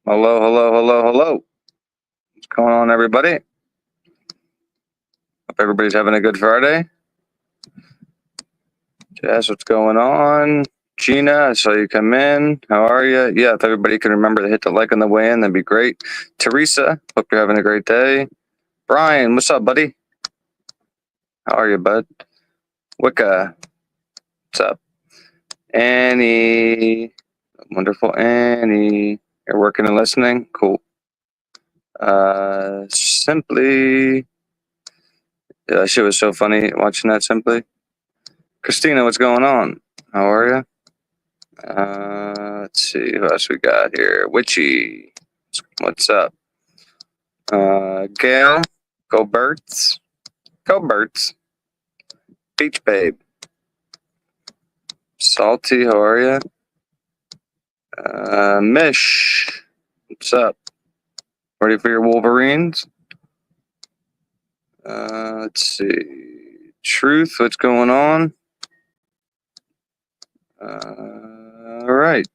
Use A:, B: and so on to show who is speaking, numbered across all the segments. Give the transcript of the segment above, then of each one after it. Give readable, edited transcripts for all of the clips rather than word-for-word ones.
A: Hello, hello, hello, hello. What's going on, everybody? Hope everybody's having a good Friday. Jess, what's going on? Gina, I saw you come in. How are you? Yeah, if everybody can remember to hit the like on the way in, that'd be great. Teresa, hope you're having a great day. Bryan, what's up, buddy? How are you, bud? Wicca, what's up? Annie, wonderful Annie. You're working and listening? Cool. Simply, yeah, that shit was so funny watching that. Simply. Christina, what's going on? How are you? Let's see who else we got here. Witchy, what's up? Gail, go Birds, go Birds. Beach Babe, Salty, how are you? Mish, what's up? Ready for your Wolverines? Let's see. Truth, what's going on? All right.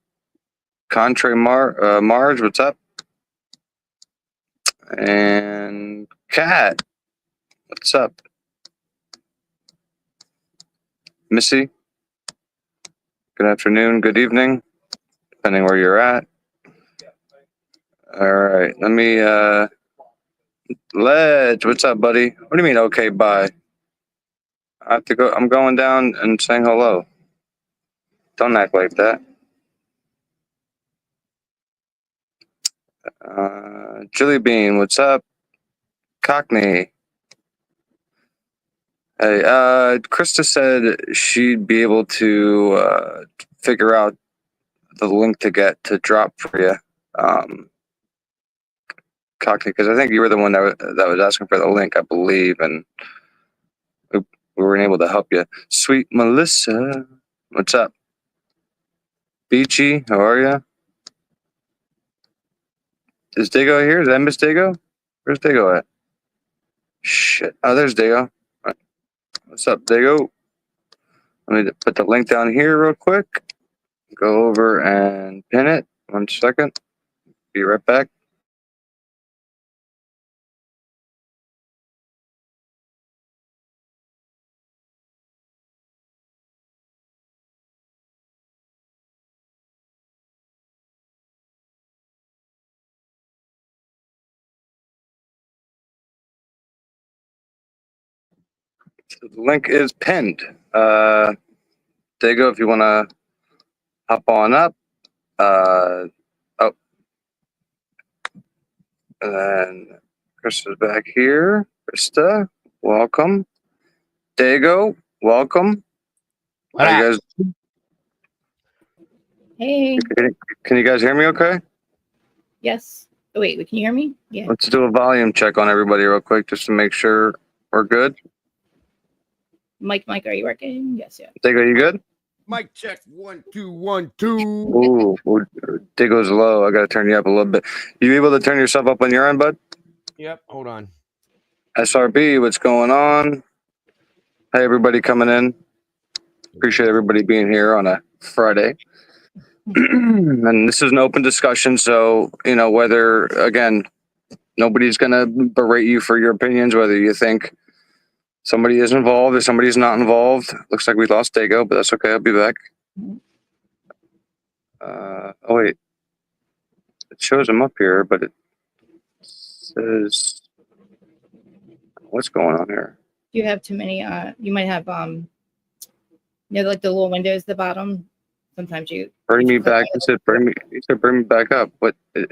A: Contrary Marge, what's up? And Cat, what's up? Missy, good afternoon, good evening, depending where you're at. All right, let me, Ledge, what's up, buddy? What do you mean, okay, bye? I have to go, I'm going down and saying hello. Don't act like that. Chili Bean, what's up? Cockney. Hey, Krista said she'd be able to figure out the link to get to drop for you. Cockney, because I think you were the one that was asking for the link, I believe, and we weren't able to help you. Sweet Melissa, what's up? Beachy, how are you? Is Dago here? Did I miss Dago? Where's Dago at? Shit. Oh, there's Dago. Right. What's up, Dago? Let me put the link down here real quick. Go over and pin it. 1 second. Be right back. So the link is pinned. Dago, if you want to hop on up. Oh, and then Krista's back here. Krista, welcome. Dago, welcome.
B: What
A: How you
B: up?
A: guys?
C: Hey.
A: Can you guys hear me okay?
C: Yes. Oh, wait, can you hear me? Yeah.
A: Let's do a volume check on everybody real quick just to make sure we're good.
C: Mike, are you working? Yes, yeah.
A: Dago, you good?
B: Mic check 1 2 1 2.
A: Ooh, Dago's low. I got to turn you up a little bit. You able to turn yourself up on your end, bud?
B: Yep, hold on.
A: SRB, what's going on? Hey, everybody coming in. Appreciate everybody being here on a Friday. And this is an open discussion, so, whether, again, nobody's going to berate you for your opinions, whether you think somebody is involved or somebody's not involved. Looks like we lost Dago, but that's okay. I'll be back. Oh, wait. It shows him up here, but it says... What's going on here?
C: You have too many, you might have, like the little windows at the bottom. Sometimes you...
A: Bring me back. He said, bring me back up. But it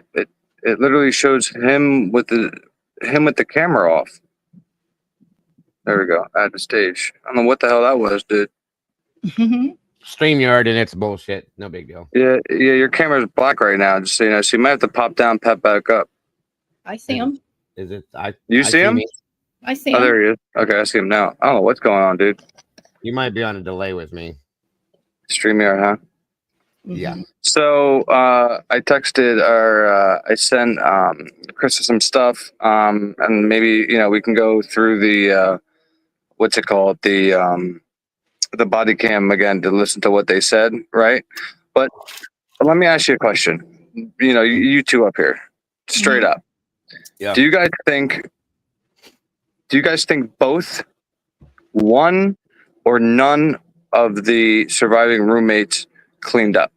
A: literally shows him with the camera off. There we go. Add the stage. I don't know what the hell that was, dude.
B: StreamYard and it's bullshit. No big deal.
A: Yeah, your camera's black right now, just so you know. So you might have to pop down, pep back up.
C: I see him.
B: Is it?
A: You see him?
C: I see
A: Oh,
C: him.
A: there he is. Okay, I see him now. I don't know what's going on, dude.
B: You might be on a delay with me.
A: StreamYard, huh?
B: Yeah.
A: So I texted or I sent Krista some stuff, and maybe we can go through the what's it called, the body cam again to listen to what they said, right? But let me ask you a question. you two up here, straight up.
B: Yeah.
A: Do you guys think both one or none of the surviving roommates cleaned up?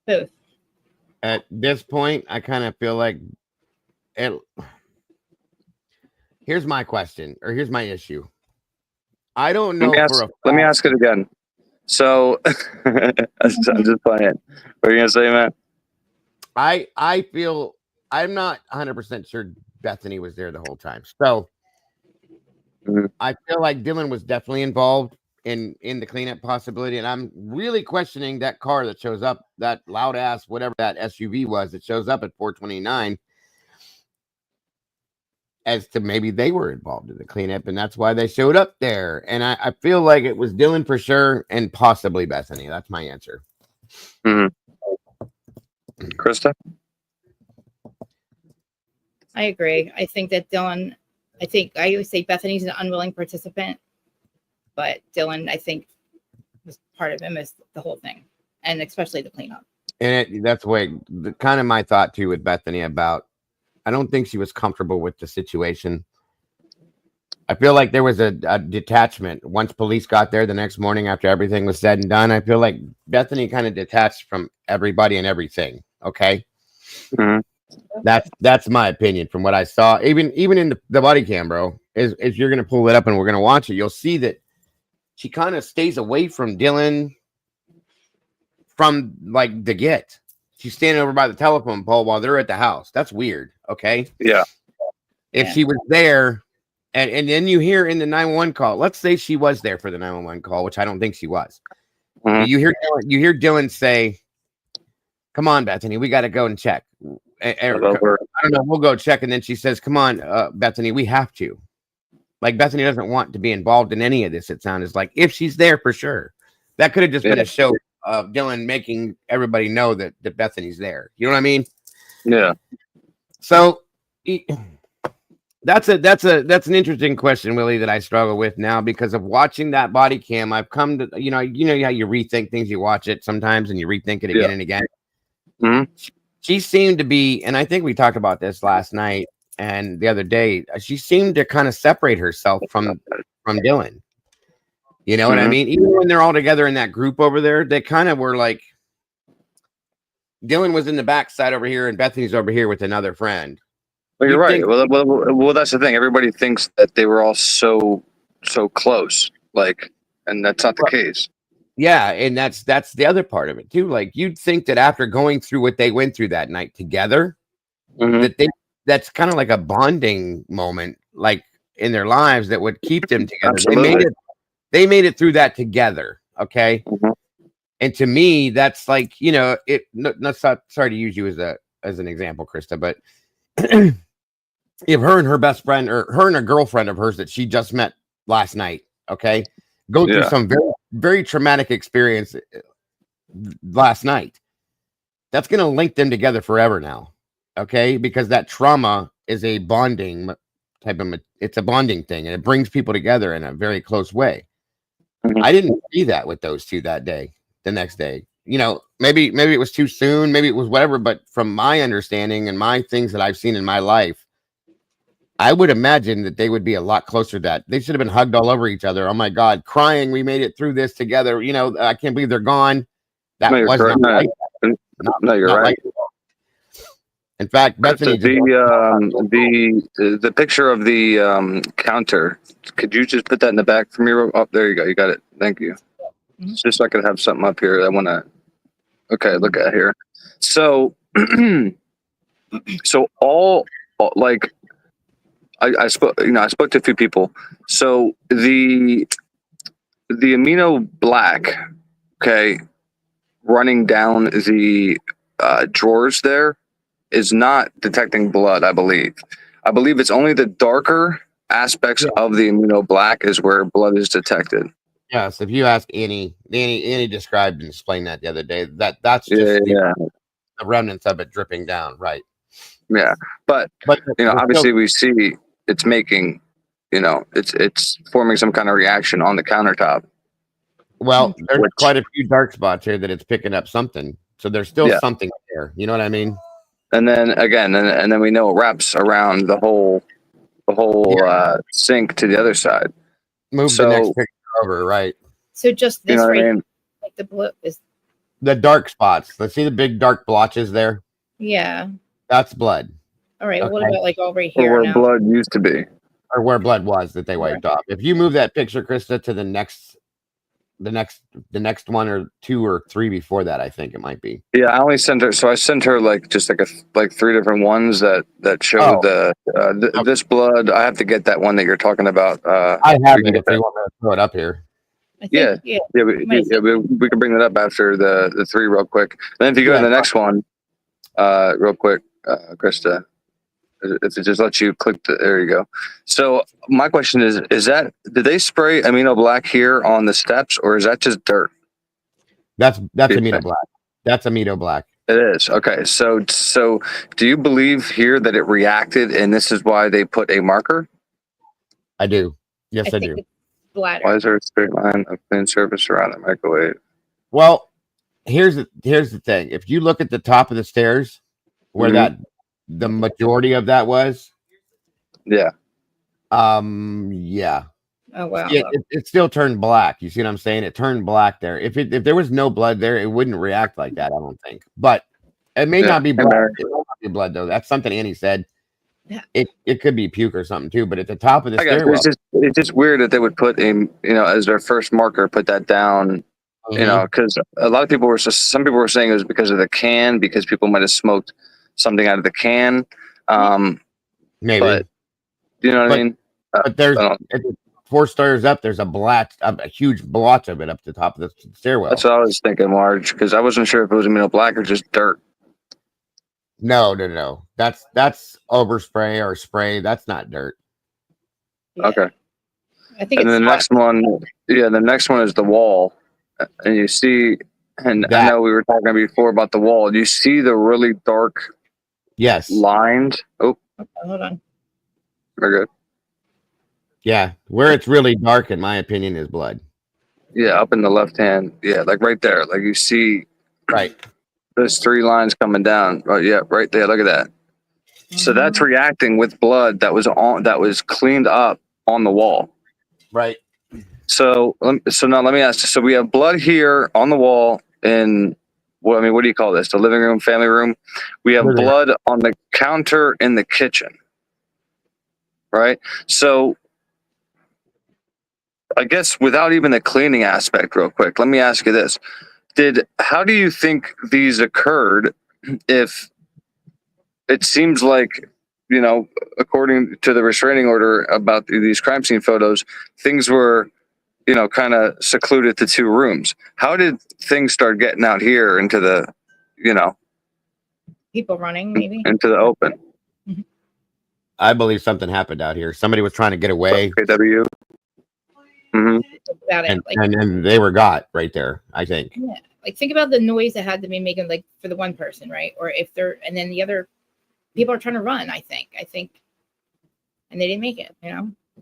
C: Both.
B: At this point, I kind of feel like it. Here's my question, or here's my issue. I don't know
A: Let me ask it again. So, I'm just playing. What are you gonna say, man?
B: I feel I'm not 100% sure Bethany was there the whole time. So I feel like Dylan was definitely involved in the cleanup possibility, and I'm really questioning that car that shows up, that loud ass whatever that SUV was that shows up at 429, as to maybe they were involved in the cleanup and that's why they showed up there. And I feel like it was Dylan for sure and possibly Bethany. That's my answer.
A: Krista?
C: I agree. I think that Dylan, I always say Bethany's an unwilling participant, but Dylan, I think, was part of him as the whole thing, and especially the cleanup.
B: And that's kind of my thought too with Bethany about, I don't think she was comfortable with the situation. I feel like there was a detachment once police got there the next morning after everything was said and done. I feel like Bethany kind of detached from everybody and everything. Okay.
A: Mm-hmm.
B: That's my opinion from what I saw. Even in the body cam, bro, is if you're going to pull it up and we're going to watch it, you'll see that she kind of stays away from Dylan from like the get. She's standing over by the telephone pole while they're at the house. That's weird. Okay.
A: Yeah.
B: If she was there and then you hear in the 911 call, let's say she was there for the 911 call, which I don't think she was.
A: Mm-hmm.
B: You hear Dylan say, "Come on, Bethany, we got to go and check." I don't know. We'll go check. And then she says, "Come on, Bethany, we have to." Like Bethany doesn't want to be involved in any of this. It sounds like if she's there for sure, that could have just been a show of Dylan making everybody know that Bethany's there. You know what I mean? Yeah. So that's an interesting question, Willie, that I struggle with now because of watching that body cam. I've come to, you know how you rethink things, you watch it sometimes and you rethink it again and again.
A: Mm-hmm.
B: She seemed to be, and I think we talked about this last night and the other day, she seemed to kind of separate herself from Dylan. You know what I mean? Even when they're all together in that group over there, they kind of were like, Dylan was in the backside over here and Bethany's over here with another friend.
A: Well, you're right. Well, that's the thing. Everybody thinks that they were all so close, and that's not the case.
B: Yeah, and that's the other part of it too. Like you'd think that after going through what they went through that night together, that's kind of like a bonding moment, like in their lives that would keep them together.
A: Absolutely.
B: They made it through that together. Okay. And to me, that's like, sorry to use you as an example, Krista, but if her and her best friend or her and a girlfriend of hers that she just met last night, okay, go through some very, very traumatic experience last night, that's going to link them together forever now. Okay. Because that trauma is a bonding it's a bonding thing and it brings people together in a very close way. I didn't see that with those two that day, the next day. Maybe it was too soon, maybe it was whatever, but from my understanding and my things that I've seen in my life, I would imagine that they would be a lot closer to that. They should have been hugged all over each other. Oh my God, crying. We made it through this together. I can't believe they're gone. That was not right.
A: No, you're right.
B: In fact, Bethany,
A: the picture of the counter, could you just put that in the back for me? Oh, there you go. You got it. Thank you. Just so I could have something up here. I want to. Okay, look at here. So, I spoke to a few people. So the amino black, okay, running down the drawers there is not detecting blood. I believe it's only the darker aspects of the amino black is where blood is detected.
B: Yes, if you ask Annie described and explained that the other day. That's just the remnants of it dripping down, right?
A: Yeah, but obviously we see it's making, it's forming some kind of reaction on the countertop.
B: Well, there's quite a few dark spots here that it's picking up something. So there's still
A: Yeah.
B: something there. You know what I mean?
A: And then again, and then we know it wraps around the whole sink to the other side.
B: Move the next picture over, right?
C: So just
A: You
C: this
A: know what I
C: right,
A: mean?
C: like the blue is,
B: The dark spots. Let's see the big dark blotches there.
C: yeah.
B: That's blood.
C: All right. What
B: Okay.
C: about like over
A: Or
C: here
A: where
C: now?
A: blood used to be.
B: Or where blood was that they wiped off. If you move that picture, Krista, to the next one or two or three before that, I think it might be.
A: Yeah, I only sent her. So I sent her like just like three different ones that show this blood. I have to get that one that you're talking about.
B: I have it if you want me to throw it up here.
C: I think,
A: Yeah, we can bring that up after the three real quick. Then if you go to the next one, real quick, Krista, if it just lets you click there you go. So my question is that, did they spray amino black here on the steps, or is that just dirt?
B: That's amino black. That's amino black.
A: It is. Okay. So do you believe here that it reacted and this is why they put a marker?
B: I do. Yes, I
C: think
B: do.
C: it's bladder.
A: Why is there a straight line of clean surface around the microwave?
B: Well, here's the thing. If you look at the top of the stairs where the majority of that was.
A: Yeah.
B: Yeah.
C: Oh wow.
B: It still turned black. You see what I'm saying? It turned black there. If there was no blood there, it wouldn't react like that, I don't think. But it may not be blood. It may not be blood though. That's something Annie said.
C: Yeah.
B: It could be puke or something too. But at the top of the stairwell,
A: it's just weird that they would put as their first marker, put that down. Because a lot of people some people were saying it was because of the can, because people might have smoked something out of the can.
B: Maybe.
A: But you know what I mean?
B: But there's 4 stairs up. There's a huge blotch of it up the top of the stairwell.
A: That's what I was thinking, Marge, because I wasn't sure if it was amino black or just dirt.
B: No. That's overspray or spray. That's not dirt.
C: Yeah.
A: Okay.
C: I think.
A: And then the next one is the wall, and you see, and I know we were talking before about the wall. Do you see the really dark?
B: Yes.
A: Lines. Oh,
C: Okay, hold on.
A: Very good.
B: Yeah, where it's really dark, in my opinion, is blood.
A: Yeah, up in the left hand. Yeah, like right there. Like you see,
B: right.
A: Those 3 lines coming down. Oh, yeah, right there. Look at that. So that's reacting with blood that was cleaned up on the wall.
B: Right.
A: So now let me ask. So we have blood here on the wall in, what do you call this? The living room, family room. We have blood on the counter in the kitchen. Right. So I guess without even the cleaning aspect, real quick, let me ask you this: how do you think these occurred? If it seems like, according to the restraining order about these crime scene photos, things were, kind of secluded to 2 rooms. How did things start getting out here into the,
C: people running maybe
A: into the open?
B: I believe something happened out here. Somebody was trying to get away.
A: KW.
B: And then they were got right there, I think.
C: Yeah. Like, think about the noise that had to be making, like, for the one person, right? Or if they're, and then the other people are trying to run, I think, and they didn't make it,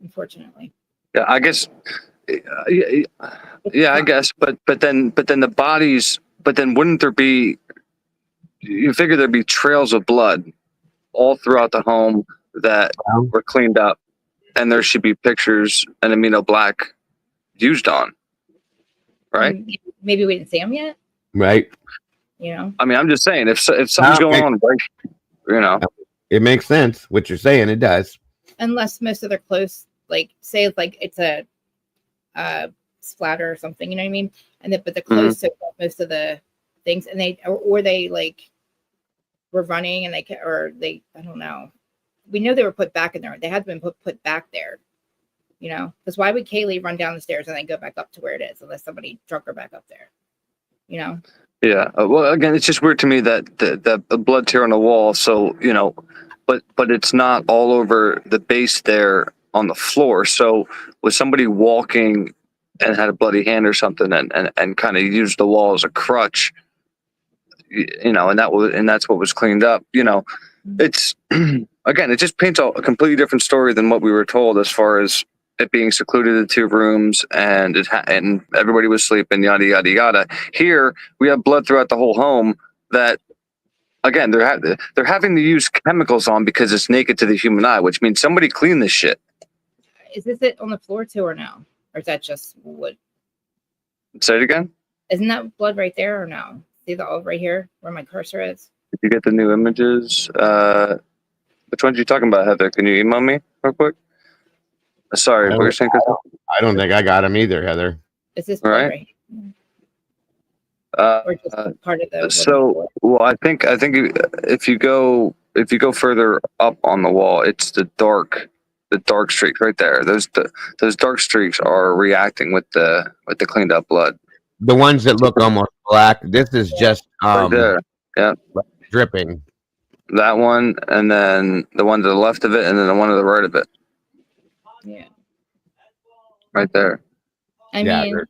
C: unfortunately.
A: Yeah, I guess. Yeah, I guess. But then the bodies. But then wouldn't there be? You figure there'd be trails of blood all throughout the home that were cleaned up, and there should be pictures and amino black used on. Right.
C: Maybe we didn't see them yet.
B: Right.
C: I
A: mean, I'm just saying, if something's going on, right,
B: it makes sense what you're saying. It does.
C: Unless most of their clothes, like, say it's like it's a splatter or something, you know what I mean? But the clothes took up most of the things, and they like were running, and I don't know. We know they were put back in there. They had been put back there. Because why would Kaylee run down the stairs and then go back up to where it is unless somebody drug her back up there?
A: Yeah. Well, again, it's just weird to me that the blood tear on the wall. So but it's not all over the base there on the floor. So was somebody walking and had a bloody hand or something and kind of used the wall as a crutch? And that's what was cleaned up. It's again, it just paints a completely different story than what we were told as far as it being secluded in 2 rooms and everybody was sleeping, yada yada yada. Here we have blood throughout the whole home, that again they're having to use chemicals on because it's naked to the human eye, which means somebody cleaned this shit.
C: Is this it on the floor too, or no? Or is that just wood?
A: Say it again.
C: Isn't that blood right there, or no? See the olive right here where my cursor is?
A: If you get the new images, which ones are you talking about, Heather? Can you email me real quick? Sorry, what you're saying?
B: I don't think I got him either, Heather.
C: Is this blood right here? Or just part of the
A: so well, I think if you go further up on the wall, it's the dark streaks right there. Those dark streaks are reacting with the cleaned up blood.
B: The ones that look almost black. This is just
A: Right there. Yeah.
B: Dripping.
A: That one, and then the one to the left of it, and then the one to the right of it.
C: Yeah.
A: Right there.
C: I mean,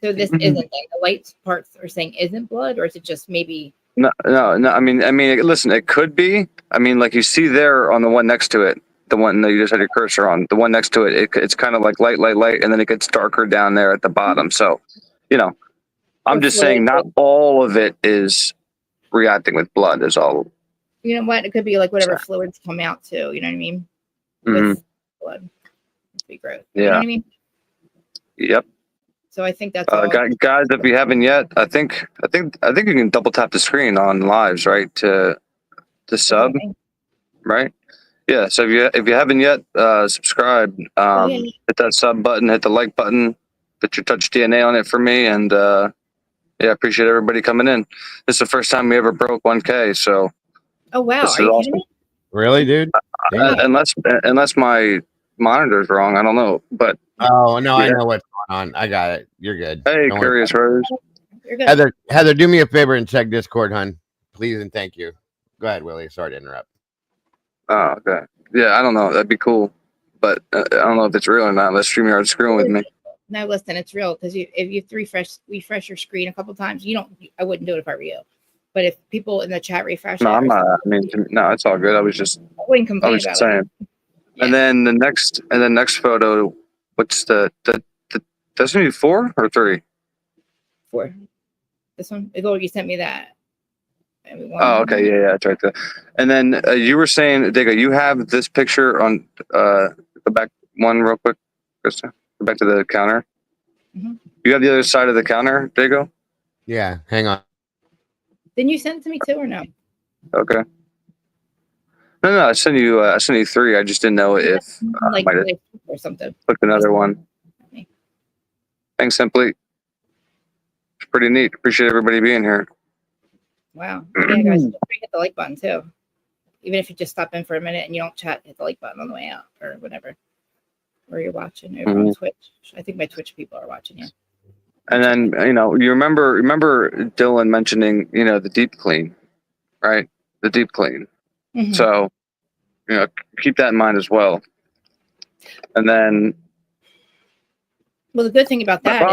C: so this isn't like the light parts are saying isn't blood, or is it just maybe?
A: No. I mean, listen, it could be. I mean, like you see there on the one next to it, the one that you just had your cursor on, the one next to it, it's kind of like light, and then it gets darker down there at the bottom. So, I'm just saying not all of it is reacting with blood is all.
C: You know what? It could be like whatever fluids come out too. You know what I mean? With blood. It'd be gross.
A: Yeah.
C: You know what I mean?
A: Yep.
C: So I think that's all.
A: Guys, if you haven't yet, I think you can double tap the screen on lives, right? To sub, right? Yeah. So if you haven't yet, subscribe. Hit that sub button, hit the like button, put your touch DNA on it for me, and yeah, appreciate everybody coming in. This is the first time we ever broke 1K, so.
C: Oh wow! Are you kidding me?
B: Really, dude?
A: Unless my monitor's wrong, I don't know. But
B: oh no, I know what's going on. I got it. You're good.
A: Hey, Curious Rose.
C: You're good.
B: Heather, do me a favor and check Discord, hun. Please and thank you. Go ahead, Willie. Sorry to interrupt.
A: Oh, okay. Yeah, I don't know. That'd be cool, but I don't know if it's real or not. Unless StreamYard's screwing with me.
C: No, listen, it's real because if you refresh your screen a couple times, I wouldn't do it if I were you. But if people in the chat refresh,
A: no, I'm not. I mean, no, it's all good. I
C: wouldn't complain about
A: saying.
C: it.
A: Yeah. And then the next photo, what's the does it need 4 or 3?
C: 4. This one. You sent me that.
A: Oh, okay, yeah, it's right there. And then you were saying, Diego, you have this picture on the back one real quick, Krista. Go back to the counter.
C: Mm-hmm.
A: You have the other side of the counter, Diego?
B: Yeah, hang on.
C: Didn't you send it to me too, or no?
A: Okay. No, I sent you 3. I just didn't know if
C: like or something.
A: Clicked another one. Thanks, Simply. It's pretty neat. Appreciate everybody being here.
C: Wow. Yeah, guys, don't forget hit the like button too. Even if you just stop in for a minute and you don't chat, hit the like button on the way out or whatever. Where you're watching over on Twitch. I think my Twitch people are watching you.
A: And then, you remember Dylan mentioning, the deep clean, right? The deep clean. Mm-hmm. So, keep that in mind as well. And then,
C: well, the good thing about that
A: my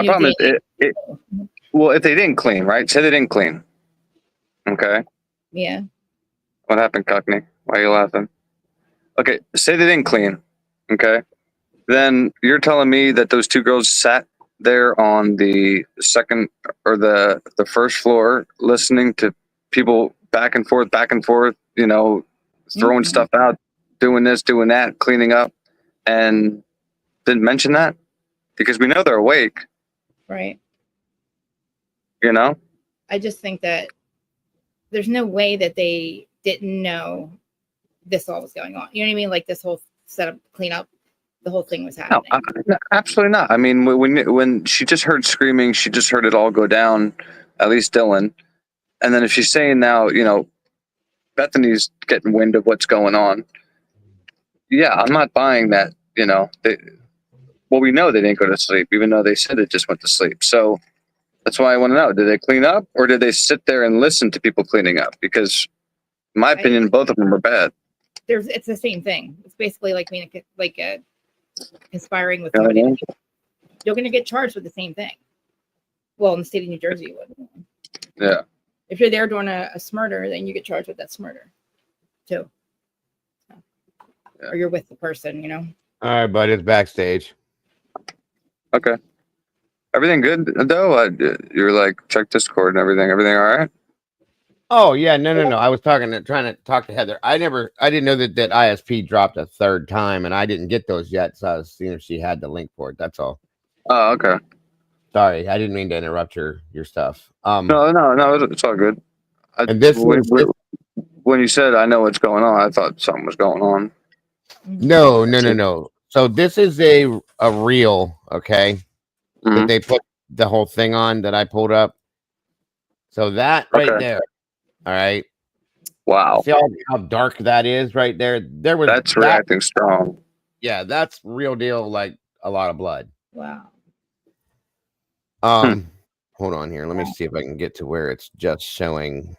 A: problem is, well, if they didn't clean, right? Say they didn't clean. Okay.
C: Yeah.
A: What happened, Cockney? Why are you laughing? Okay. Say they didn't clean. Okay. Then you're telling me that those 2 girls sat there on the second or the first floor listening to people back and forth, throwing stuff out, doing this, doing that, cleaning up, and didn't mention that? Because we know they're awake.
C: Right.
A: I
C: just think that there's no way that they didn't know this all was going on. You know what I mean? Like this whole setup, cleanup, the whole thing was happening.
A: No, absolutely not. I mean, when she just heard screaming, she just heard it all go down, at least Dylan. And then if she's saying now, Bethany's getting wind of what's going on. Yeah, I'm not buying that, we know they didn't go to sleep, even though they said they just went to sleep. So that's why I want to know, did they clean up or did they sit there and listen to people cleaning up? Because in my opinion, both of them are bad.
C: It's the same thing. It's basically like being conspiring with somebody. You're going to get charged with the same thing. Well, in the state of New Jersey, you would.
A: Yeah.
C: If you're there doing a smurder, then you get charged with that smurder, too. Yeah. Or you're with the person,
B: All right, bud. It's backstage.
A: Okay. Everything good, though? You're like, check Discord and everything. Everything all right?
B: Oh yeah, no. I was trying to talk to Heather. I didn't know that ISP dropped a third time, and I didn't get those yet. So I was seeing if she had the link for it. That's all.
A: Oh, okay.
B: Sorry, I didn't mean to interrupt your stuff.
A: No, it's all good.
B: And this is this,
A: When you said I know what's going on, I thought something was going on.
B: no. So this is a reel, okay, that
A: Mhm.
B: they put the whole thing on that I pulled up. So that right
A: Okay.
B: there, all right.
A: Wow.
B: See how dark that is right there. There was
A: That's
B: that.
A: reacting strong.
B: Yeah, that's real deal. Like a lot of blood.
C: Wow.
B: Um, hold on here. Let me see if I can get to where it's just showing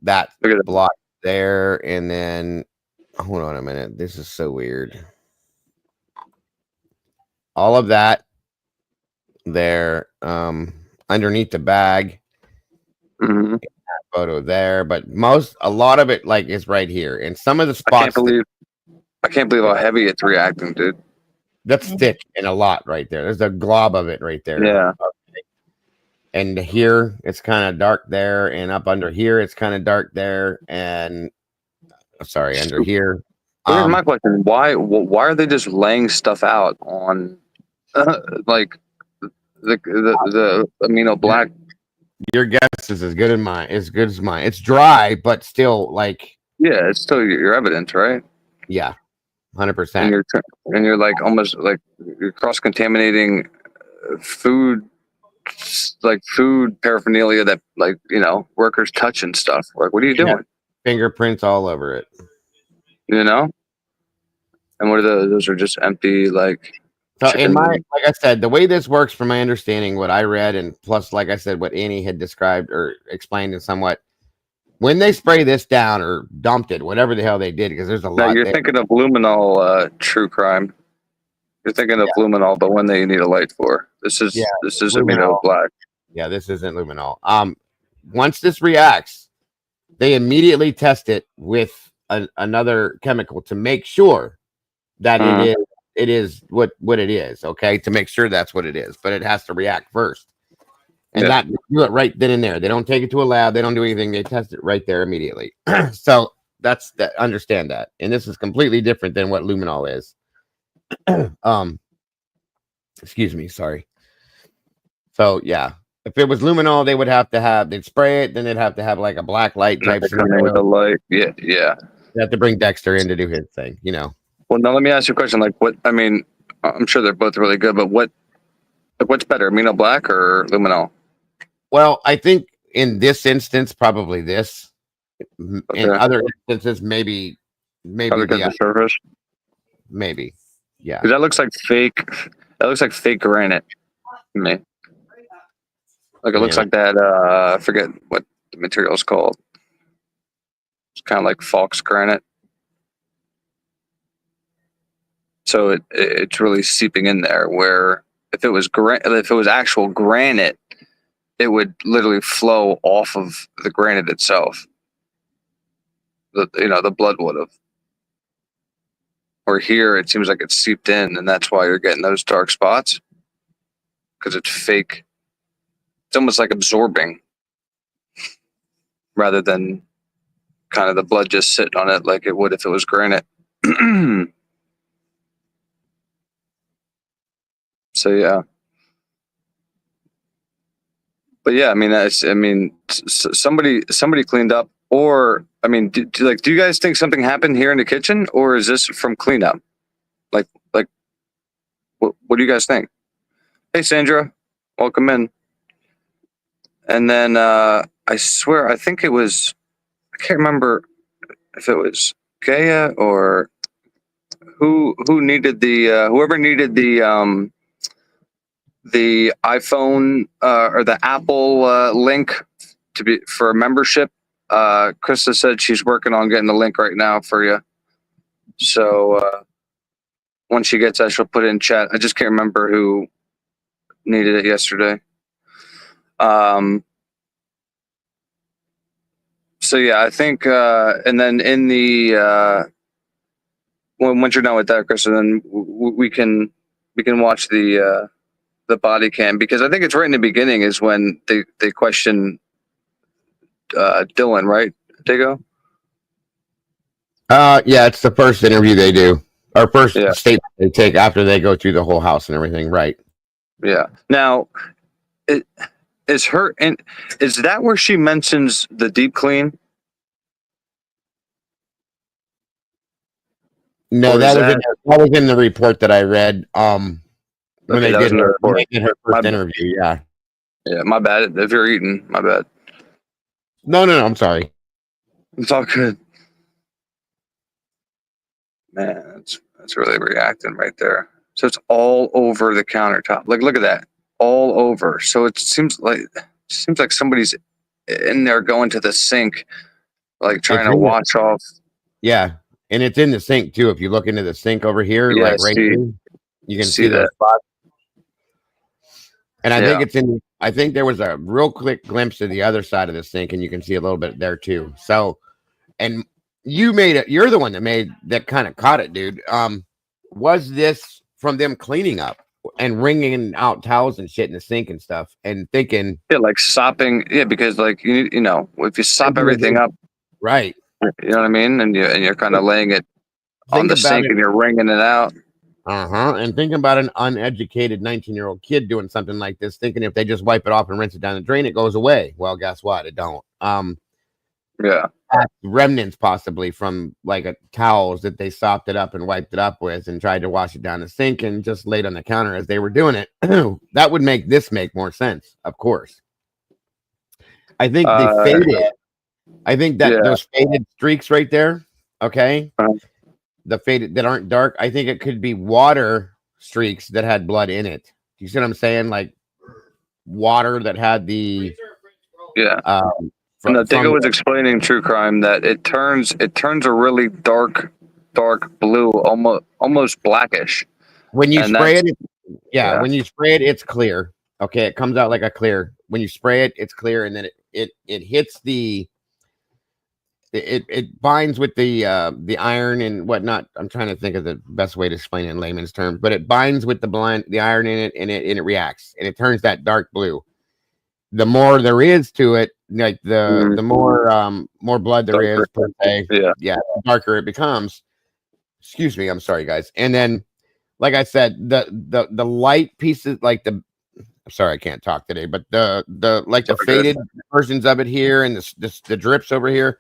B: that
A: Look at that.
B: block there, and then hold on a minute. This is so weird. All of that there, underneath the bag
A: Mhm.
B: photo there, but a lot of it like is right here, and some of the
A: I can't
B: spots
A: believe how heavy it's reacting, dude.
B: that's thick and a lot right there. There's a glob of it right there.
A: Yeah.
B: And here it's kind of dark there, and up under here it's kind of dark there, and sorry, under here.
A: Here's my question: Why are they just laying stuff out on like the amino black?
B: Your guess is as good as mine. It's dry, but still like
A: Yeah, it's still your evidence, right?
B: yeah, 100%.
A: And you're like almost like you're cross contaminating food, like food paraphernalia that like workers touch and stuff. Like, what are you doing?
B: Fingerprints all over it.
A: You know? And what are those? Are just empty like.
B: So
A: Chicken.
B: like I said, the way this works, from my understanding, what I read, and plus, like I said, what Annie had described or explained in somewhat, when they spray this down or dumped it, whatever the hell they did, because there's a
A: Now
B: lot.
A: you're
B: There.
A: thinking of luminol true crime. You're thinking of luminol, the one that you need a light for. This is amino
B: Luminol.
A: black.
B: Yeah, this isn't luminol. Once this reacts, they immediately test it with another chemical to make sure that it is what it is. Okay, to make sure that's what it is, but it has to react first, and that do it right then and there. They don't take it to a lab. They don't do anything. They test it right there immediately. So that's that. Understand that, and this is completely different than what luminol is. Excuse me, sorry. So yeah, if it was luminol, they would have to they'd spray it, then they'd have to have like a black light type scenario.
A: With the light. Yeah.
B: They have to bring Dexter in to do his thing,
A: Well, now let me ask you a question. Like, what? I mean, I'm sure they're both really good, but what's better, amino black or luminol?
B: Well, I think in this instance, probably this. In other instances, maybe
A: the surface.
B: Maybe, yeah.
A: Because that looks like fake. That looks like fake granite to me. Like it looks like that. I forget what the material is called. It's kind of like Fox granite. So it's really seeping in there. Where if it was actual granite, it would literally flow off of the granite itself. The blood would have. Or here, it seems like it's seeped in, and that's why you're getting those dark spots. Because it's fake. It's almost like absorbing, rather than kind of the blood just sitting on it like it would if it was granite. So yeah. But yeah, I mean, somebody cleaned up, or I mean, do you guys think something happened here in the kitchen, or is this from cleanup? Like, what do you guys think? Hey, Sandra, welcome in. And then I swear, I think it was, I can't remember if it was Gaia or who needed whoever needed the iPhone or the Apple link to be for a membership. Krista said she's working on getting the link right now for you. So once she gets that, she'll put it in chat. I just can't remember who needed it yesterday. So yeah, I think, and then in the once you're done with that, Krista, then we can watch the body cam, because I think it's right in the beginning is when they question Dylan, right? Digo?
B: Yeah, it's the first interview they do, or first
A: Yeah.
B: statement they take after they go through the whole house and everything, right?
A: Yeah. Now, is that where she mentions the deep clean?
B: No,
A: Or
B: that
A: is
B: was in the report that I read. When
A: Okay,
B: they
A: that was
B: did
A: in the
B: her,
A: report.
B: her first interview, yeah.
A: Yeah, my bad. If you're eating, my bad.
B: No, I'm sorry.
A: It's all good. Man, that's really reacting right there. So it's all over the countertop. Like, look at that, all over. So it seems like somebody's in there going to the sink, like trying to wash off.
B: Yeah, and it's in the sink too. If you look into the sink over here,
A: Yeah,
B: like right here, you can see those
A: that.
B: spots. And I
A: Yeah.
B: think I think there was a real quick glimpse of the other side of the sink, and you can see a little bit there too. So, and you're the one that kind of caught it, dude. Was this from them cleaning up and wringing out towels and shit in the sink and stuff and thinking,
A: Yeah, like sopping. Yeah, because like you know, if you sop everything up,
B: right?
A: you know what I mean, and you're kind of laying it on the sink and you're wringing it out.
B: And thinking about an uneducated 19-year-old kid doing something like this, thinking if they just wipe it off and rinse it down the drain, it goes away. Well, guess what? It don't.
A: Yeah.
B: Remnants possibly from like towels that they sopped it up and wiped it up with and tried to wash it down the sink and just laid on the counter as they were doing it. That would make more sense, of course. I think those faded streaks right there, okay? The faded that aren't dark, I think it could be water streaks that had blood in it. Do you see what I'm saying? Like water that had the
A: Diego was explaining True Crime that it turns a really dark blue, almost blackish.
B: When you spray it, when you spray it, it's clear. Okay, it comes out like a clear. When you spray it, it's clear, and then it hits it binds with the iron and whatnot. I'm trying to think of the best way to explain it in layman's terms, but it binds with the iron in it, and it reacts, and it turns that dark blue. The more there is to it, like the more blood there is per se, the darker it becomes. Excuse me, I'm sorry, guys. And then, like I said, the light pieces, like I'm sorry, I can't talk today, but the faded versions of it here and the drips over here.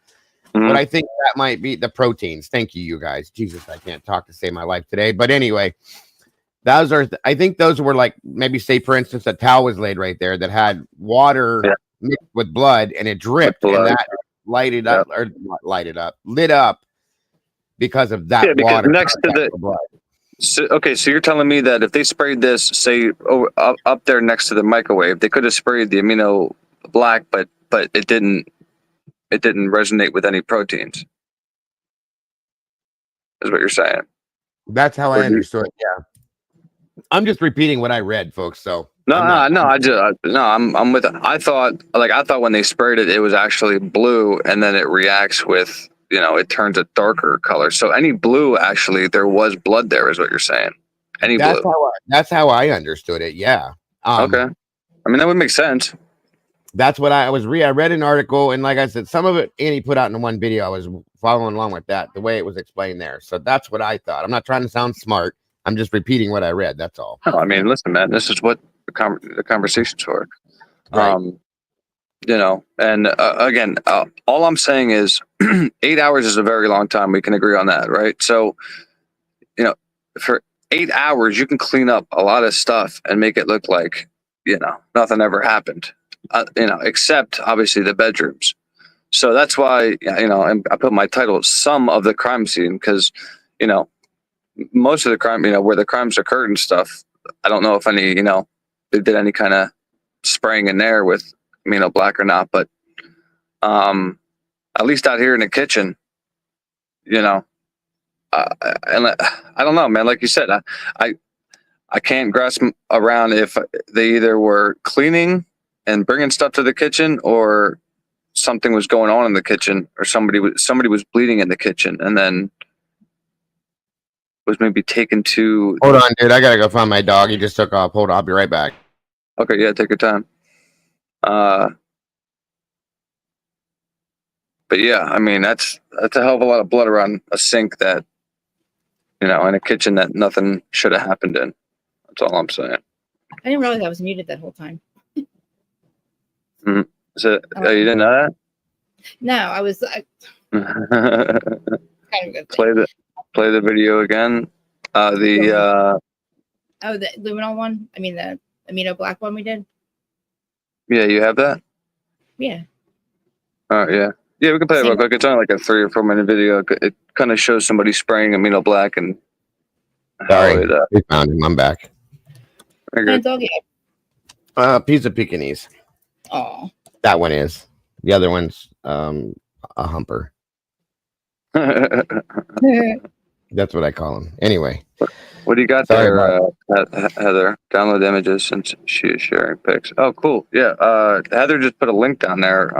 B: But I think that might be the proteins. Thank you guys. Jesus, I can't talk to save my life today. But anyway, I think those were like, maybe say for instance, a towel was laid right there that had water mixed with blood and it dripped and that lit up because of that water
A: next to the blood. So you're telling me that if they sprayed this, say up there next to the microwave, they could have sprayed the amino black, but it didn't resonate with any proteins. Is what you're saying?
B: That's how I understood it. Yeah, I'm just repeating what I read, folks. So
A: I'm with it. I thought when they sprayed it, it was actually blue, and then it reacts with, it turns a darker color. So any blue, actually, there was blood there, is what you're saying.
B: That's how I understood it. Yeah.
A: Okay. I mean, that would make sense.
B: That's what I read an article, and like I said, some of it Annie put out in one video. I was following along with that, the way it was explained there. So that's what I thought. I'm not trying to sound smart. I'm just repeating what I read. That's all.
A: No, I mean, listen, man, this is what the conversation's for. Right. And again, all I'm saying is 8 hours is a very long time. We can agree on that, right? So, for 8 hours, you can clean up a lot of stuff and make it look like, nothing ever happened. Except obviously the bedrooms. So that's why, and I put my title, Some of the Crime Scene, because, most of the crime, where the crimes occurred and stuff, I don't know if any, they did any kind of spraying in there with amino black or not, but at least out here in the kitchen, and I don't know, man, like you said, I can't grasp around if they either were cleaning and bringing stuff to the kitchen, or something was going on in the kitchen, or somebody was bleeding in the kitchen and then was maybe taken to.
B: Hold on, dude. I gotta go find my dog. He just took off. Hold on, I'll be right back.
A: Okay, yeah, take your time. But yeah, I mean, that's a hell of a lot of blood around a sink that, in a kitchen that nothing should have happened in. That's all I'm saying.
C: I didn't realize I was muted that whole time.
A: So, you didn't know
C: No, I was
A: that?
C: kind of a good thing.
A: Play the video again.
C: Oh, the luminol one. I mean the amino black one we did.
A: Yeah, you have that?
C: Yeah.
A: Oh, yeah. Yeah, we can play it real
C: Same.
A: quick. It's only like a 3 or 4 minute video. It kind of shows somebody spraying amino black and how
B: Sorry,
A: it.
B: we found him. I'm back.
A: Very
C: And
A: good.
C: dog. Yeah.
B: Piece of Pekingese.
C: Oh.
B: That one is. The other one's a humper. That's what I call him. Anyway.
A: What do you got
B: Sorry
A: there, Heather? Download images since she is sharing pics. Oh, cool. Yeah. Heather just put a link down there.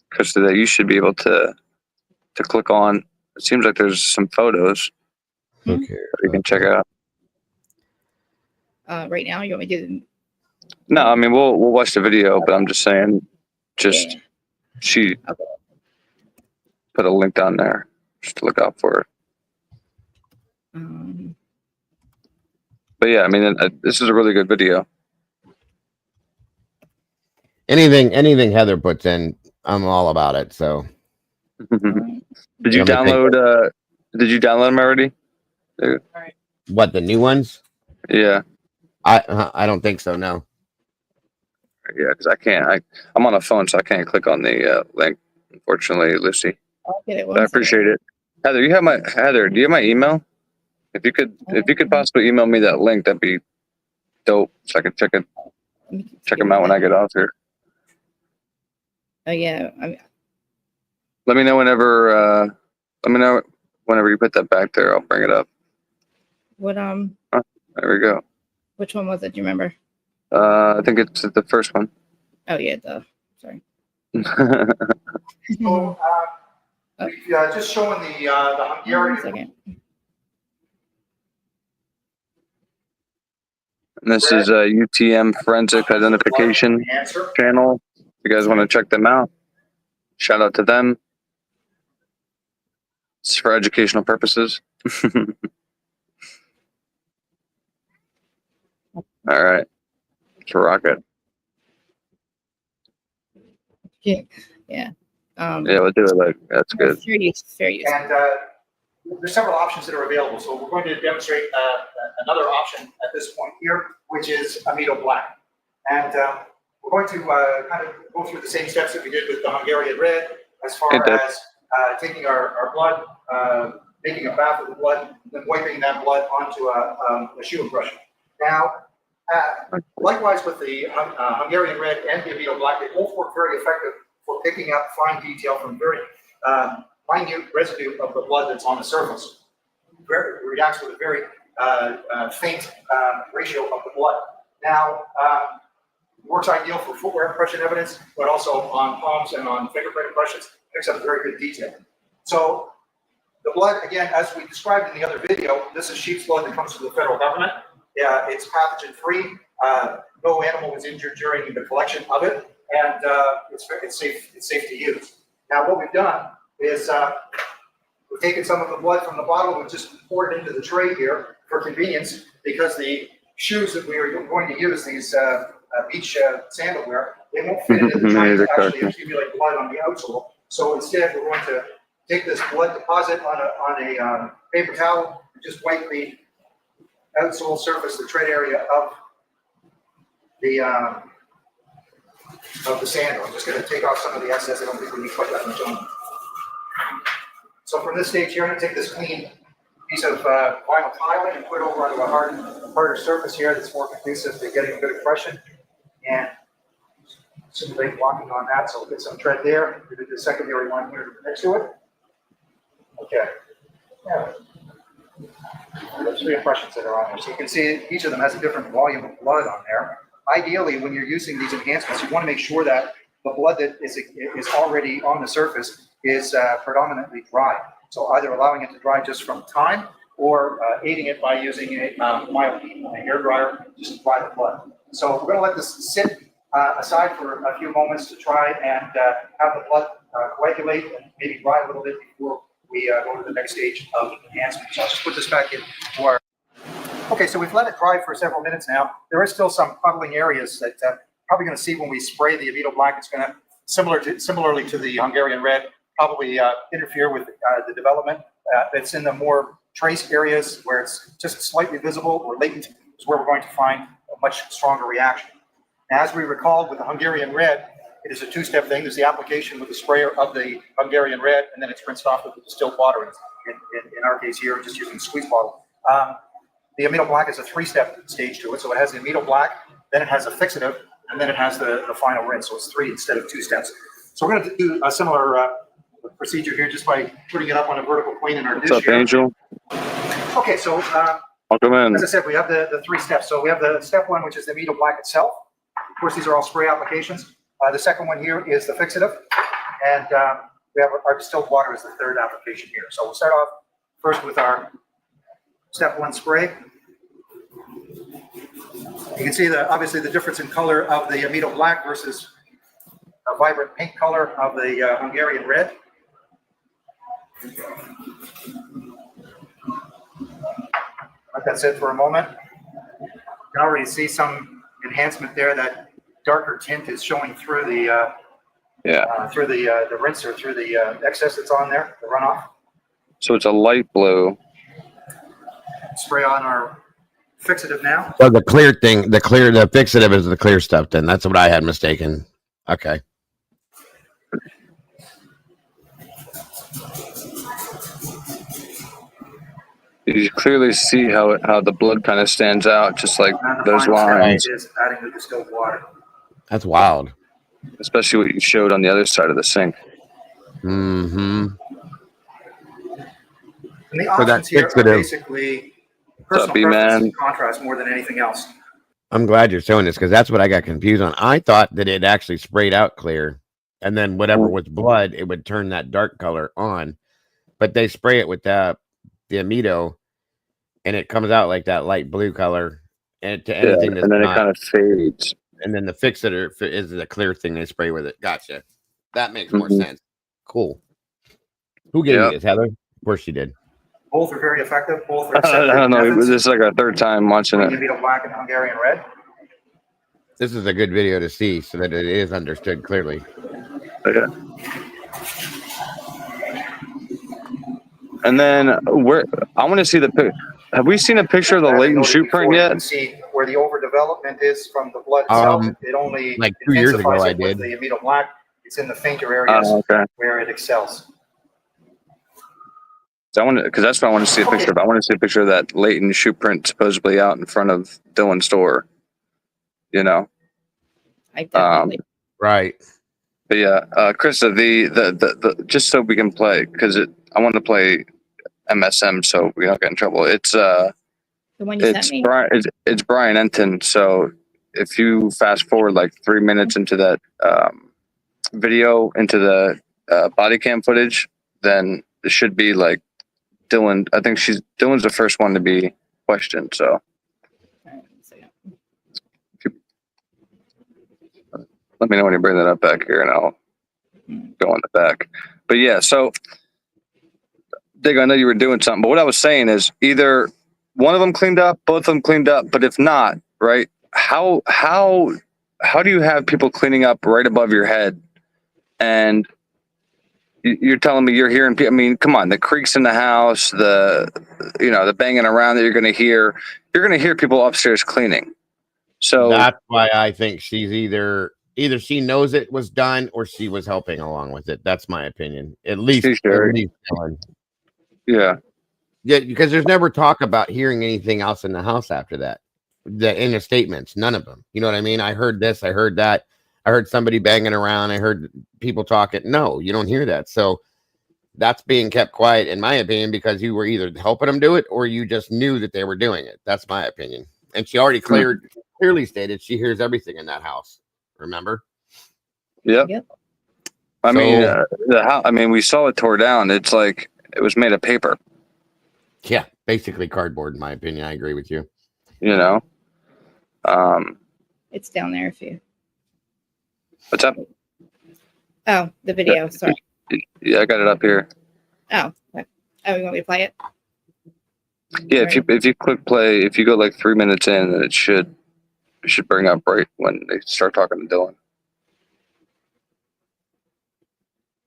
A: Because that you should be able to click on. It seems like there's some photos
B: Okay.
A: that you can check out.
C: Right now, you want me to do?
A: No, I mean we'll watch the video, but I'm just saying, she
C: Okay.
A: put a link down there just to look out for it. But yeah, I mean this is a really good video.
B: Anything Heather puts in, I'm all about it. So
A: Did you download? Did you download them already?
B: what, the new ones?
A: Yeah.
B: I don't think so. No.
A: Yeah, because I can't. I'm on a phone, so I can't click on the link. Unfortunately, Lucy.
C: I'll get it.
A: But I appreciate it. Heather, do you have my email? If you could possibly email me that link, that'd be dope. So I can check them out when I get off here.
C: Oh yeah.
A: Let me know whenever. You put that back there. I'll bring it up.
C: What
A: There we go.
C: Which one was it? Do you remember?
A: I think it's the first one.
C: Oh yeah, sorry.
D: So, just showing the Hungarian.
C: 1 second.
A: And this is a UTM Forensic Identification channel. If you guys want to check them out, shout out to them. It's for educational purposes. All right. Let's rock it.
C: Yeah.
A: Yeah, we'll do it. That's good.
C: Fair use.
D: And there's several options that are available. So we're going to demonstrate another option at this point here, which is amido black. And we're going to kind of go through the same steps that we did with the Hungarian red, as far as taking our blood, making a bath of the blood, and then wiping that blood onto a shoe impression. Now, likewise with the Hungarian red and the amido black, they both work very effective for picking up fine detail from very minute residue of the blood that's on the surface. It reacts with a very faint ratio of the blood. Now, it works ideal for footwear impression evidence, but also on palms and on fingerprint impressions, picks up very good detail. So the blood, again, as we described in the other video, this is sheep's blood that comes from the federal government. It's pathogen-free. No animal was injured during the collection of it, and it's safe to use. Now, what we've done is we've taken some of the blood from the bottle, we've just poured it into the tray here for convenience, because the shoes that we are going to use, these beach sandal wear, they won't fit into the tray to actually accumulate blood on the outsole. So instead, we're going to take this blood deposit on a paper towel and just wipe the outsole surface, the tread area of the sandal. I'm just going to take off some of the excess. I don't think we need quite that much on. So from this stage here, I'm going to take this clean piece of vinyl tiling and put it over onto a harder surface here that's more conducive to getting a good impression. And simulate walking on that, so we'll get some tread there. We did the secondary one here next to it. Okay. Yeah. There's 3 impressions that are on there. So you can see each of them has a different volume of blood on there. Ideally, when you're using these enhancements, you want to make sure that the blood that is already on the surface is predominantly dry. So either allowing it to dry just from time, or aiding it by using a mild heat on a hair dryer just to dry the blood. So we're going to let this sit aside for a few moments to try and have the blood coagulate and maybe dry a little bit before we go to the next stage of enhancement. So I'll just put this back in to our. Okay, so we've let it dry for several minutes now. There is still some puddling areas that probably going to see when we spray the Amido Black. It's going to, similarly to the Hungarian Red, probably interfere with the development. It's in the more trace areas where it's just slightly visible or latent is where we're going to find a much stronger reaction. Now, as we recall with the Hungarian Red, it is a two-step thing. There's the application with the sprayer of the Hungarian Red, and then it's rinsed off with the distilled water. In our case here, just using a squeeze bottle. The Amido Black is a three-step stage to it. So it has the Amido Black, then it has a fixative, and then it has the final rinse. So it's 3 instead of 2 steps. So we're going to do a similar procedure here just by putting it up on a vertical plane in our dish.
A: What's up, Angel?
D: Okay, so
A: Welcome in.
D: as I said, we have the 3 steps. So we have the step 1, which is the Amido Black itself. Of course, these are all spray applications. The second one here is the fixative, and we have our distilled water is the third application here. So we'll start off first with our step 1 spray. You can see obviously the difference in color of the Amido Black versus a vibrant pink color of the Hungarian Red. Let that sit for a moment. You can already see some enhancement there. That darker tint is showing through the through the rinse or through the excess that's on there, the runoff.
A: So it's a light blue.
D: Spray on our fixative now.
B: So the clear thing, the fixative is the clear stuff. Then that's what I had mistaken. Okay.
A: You clearly see how the blood kind of stands out, just like
D: And the
A: those
D: final step
A: lines,
D: is adding the distilled water.
B: That's wild.
A: especially what you showed on the other side of the sink.
B: Mm-hmm.
D: And the
B: So that
D: options here are
B: fixative.
D: basically personal
A: B,
D: preference
A: man?
D: and contrast more than anything else.
B: I'm glad you're showing this because that's what I got confused on. I thought that it actually sprayed out clear, and then whatever was blood, it would turn that dark color on. But they spray it with the Amido, and it comes out like that light blue color. And to anything that's
A: and then
B: not,
A: it kind of fades.
B: and then the fixator is the clear thing they spray with it. Gotcha. That makes more sense. Cool. Who gave you this, Heather? Of course she did.
D: Both are very effective. Both are
A: I
D: accepted
A: don't know.
D: methods.
A: This is like our third time watching
D: The
A: it.
D: Amido Black and Hungarian Red.
B: This is a good video to see so that it is understood clearly.
A: Okay. And then I want to see the picture. Have we seen a picture of the latent shoe print
D: You
A: yet?
D: can see where the overdevelopment is from the blood itself. It only
B: like 2 years ago
D: intensifies
B: I
D: it with
B: did.
D: the Amido Black. It's in the fainter areas
A: Okay.
D: where it excels.
A: So I want to, because that's what I want to see a picture of. I want to see a picture of that latent shoe print supposedly out in front of Dylan's store. You know.
C: I definitely.
B: Right.
A: But yeah, Krista, the just so we can play, because I want to play MSM so we don't get in trouble. It's
C: The one you sent me.
A: Bryan. It's Bryan Enton. So if you fast forward like 3 minutes into that video, into the body cam footage, then it should be like Dylan. I think Dylan's the first one to be questioned. So
C: All right, so, yeah.
A: let me know when you bring that up back here, and I'll go in the back. But yeah, so Dig, I know you were doing something, but what I was saying is either one of them cleaned up, both of them cleaned up, but if not, right? How do you have people cleaning up right above your head, and you're telling me you're hearing people? I mean, come on, the creaks in the house, the banging around that you're going to hear people upstairs cleaning. So
B: That's why I think she's either she knows it was done or she was helping along with it. That's my opinion. At least Dylan.
A: Yeah,
B: because there's never talk about hearing anything else in the house after that. In the statements, none of them. You know what I mean? I heard this, I heard that, I heard somebody banging around, I heard people talking. No, you don't hear that. So that's being kept quiet, in my opinion, because you were either helping them do it or you just knew that they were doing it. That's my opinion. And she already clearly stated she hears everything in that house. Remember?
A: Yep. I mean, the house. I mean, we saw it tore down. It's like it was made of paper.
B: Yeah, basically cardboard, in my opinion. I agree with you.
A: You know.
C: It's down there if you.
A: What's up?
C: Oh, the video. Sorry.
A: Yeah, I got it up here.
C: Oh, okay. Oh, you want me to play it?
A: Yeah, if you click play, if you go like 3 minutes in, then it should bring up right when they start talking to Dylan.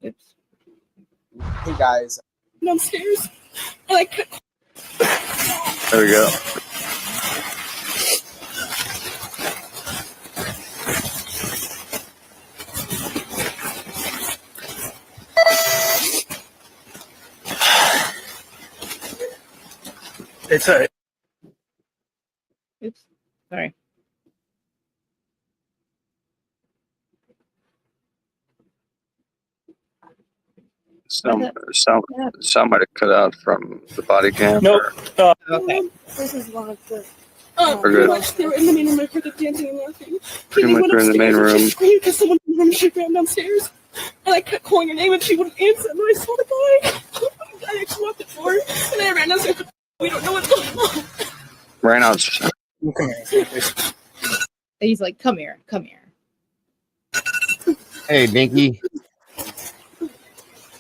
C: Oops.
E: Hey guys.
F: Downstairs. And I could
A: There we go.
D: It's a
C: Oops. Sorry.
A: Some might have cut out from the body cam.
D: nope.
C: Okay.
F: This is one of the.
A: We're
F: Pretty
A: good.
F: much they were in the main room. I heard them dancing and laughing.
A: Pretty
F: Kaylee
A: much
F: went
A: we're in the main
F: upstairs and
A: room.
F: she screamed because someone in the room. She ran downstairs, and I kept calling her name and she wouldn't answer. And then I saw the guy. I actually walked the door, and then I ran downstairs. We don't know what's going on.
A: Ran out.
D: Come here, please.
C: He's like, come here, come here.
B: Hey, Dinky.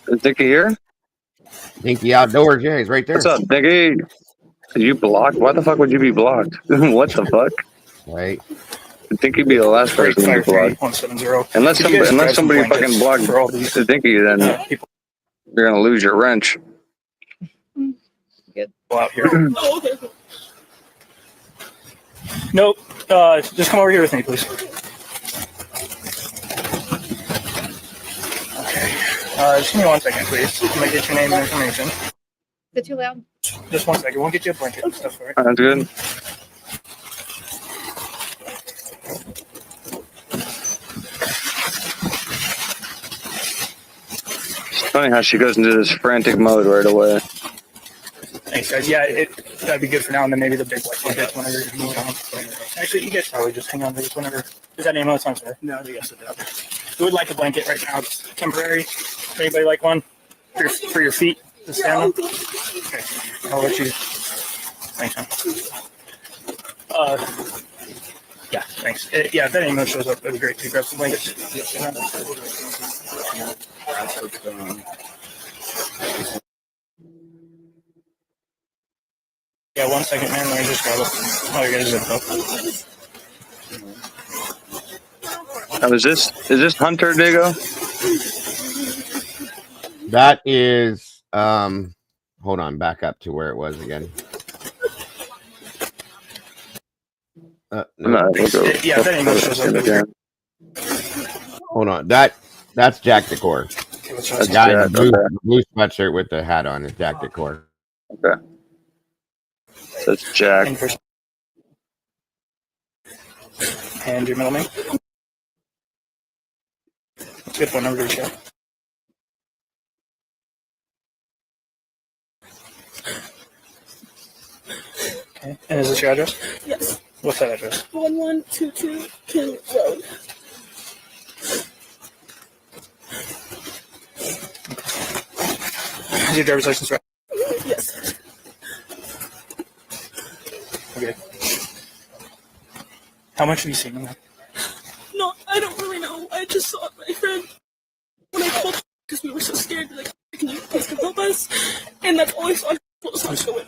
A: Is Dickie here?
B: Dinky outdoors. Yeah, he's right there.
A: What's up, Dickie? Are you blocked? Why the fuck would you be blocked? What the fuck?
B: Right.
A: I think he'd be the last person to be blocked.
D: 170.
A: Unless
D: Could you guys
A: unless
D: grab some
A: somebody
D: blankets
A: fucking blocked
D: for all these
A: Dinky, then
D: people
A: you're gonna lose your wrench.
D: out here?
F: Oh, okay.
D: Nope. Just come over here with me, please. Okay. Just give me 1 second, please. I'm gonna get your name and information.
C: Is it too loud?
D: Just 1 second. We'll get you a blanket and stuff, all right?
A: That's good. It's funny how she goes into this frantic mode right away.
D: Thanks, guys. Yeah, that'd be good for now, and then maybe the big white blankets whenever you move on. Actually, you guys probably just hang on to this whenever. Is that name on the song, sir? No, yes, it does. We would like a blanket right now. It's temporary. Anybody like one for your feet to stand on? Okay, I'll let you. Thanks, man. Yeah, thanks. Yeah, if that email shows up, that'd be great to grab some blankets. Yeah, 1 second, man. Let me just grab it. Oh, you guys info.
A: Now, is this Hunter Diego?
B: That is hold on, back up to where it was again. No.
D: Yeah, that email shows up. That'd be great.
B: Hold on. That's Jack Decor.
D: Okay, let's
B: The
D: try
B: guy in the
A: okay.
B: blue sweatshirt with the hat on is Jack Decor.
A: Okay. That's Jack.
D: And your middle name? Let's get phone number to check. Okay. And is this your address?
F: Yes.
D: What's that address?
F: 1122 King Road.
D: Is your driver's license right?
F: Yes.
D: Okay. How much have you seen him?
F: No, I don't really know. I just saw my friend when I called because we were so scared. Like, can you please come help us? And that's all I saw. Was not go in.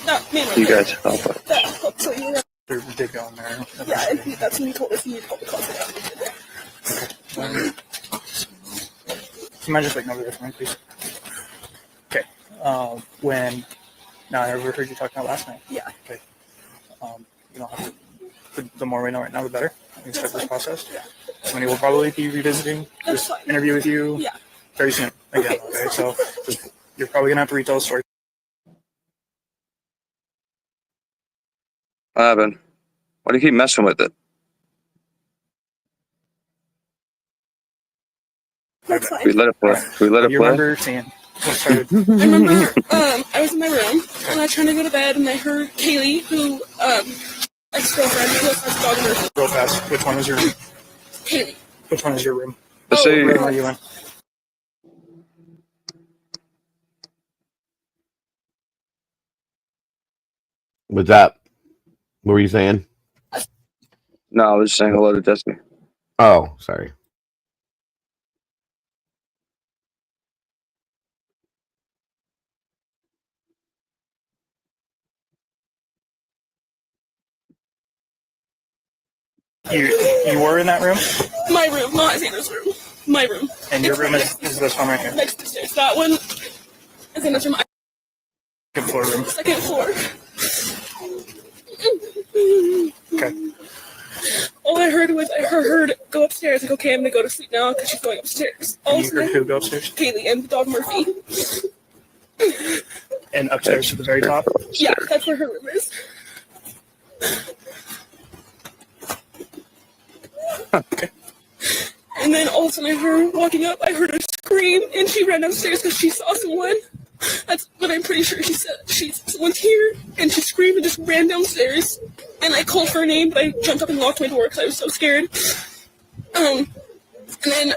F: Not me.
A: You guys help us.
F: That, so you were,
D: They did go in there.
F: yeah, and that's when he told us he needed to call the cops.
D: Do you mind just waiting over there for me, please? Okay. Now I overheard you talking about last night.
F: Yeah.
D: Okay. You don't have to. The more we know right now, the better. We can start this process.
F: Yeah.
D: Somebody will probably be revisiting
F: That's
D: this
F: fine.
D: interview with you
F: Yeah.
D: very soon. Again, okay? So you're probably gonna have to retell the story.
A: What happened? Why do you keep messing with it?
F: That's fine.
A: We let it play. We let it
D: You
A: play.
D: remember seeing what started?
F: I remember I was in my room and I was trying to go to bed and I heard Kaylee, who ex-girlfriend who has a dog in her room.
D: Real fast. Which one is your room?
F: Kaylee.
D: Which one is your room?
A: Let's
F: Oh,
A: see.
D: What room are you in?
B: What's up? What were you saying?
A: No, I was saying hello to Destiny.
B: Oh, sorry.
D: You were in that room?
F: My room, not Xana's room. My room.
D: And your room is this one right here?
F: Next to the stairs. That one is Xana's room.
D: Second floor room.
F: Second floor.
D: Okay.
F: All I heard was I heard her go upstairs. Like, okay, I'm gonna go to sleep now because she's going upstairs.
D: And you heard who go upstairs?
F: Kaylee and the dog Murphy.
D: And upstairs to the very top?
F: Yeah, that's where her room is.
D: Okay.
F: And then all of a sudden I heard her walking up. I heard her scream, and she ran downstairs because she saw someone. That's what I'm pretty sure she said. Someone's here, and she screamed and just ran downstairs. And I called her name, but I jumped up and locked my door because I was so scared. And then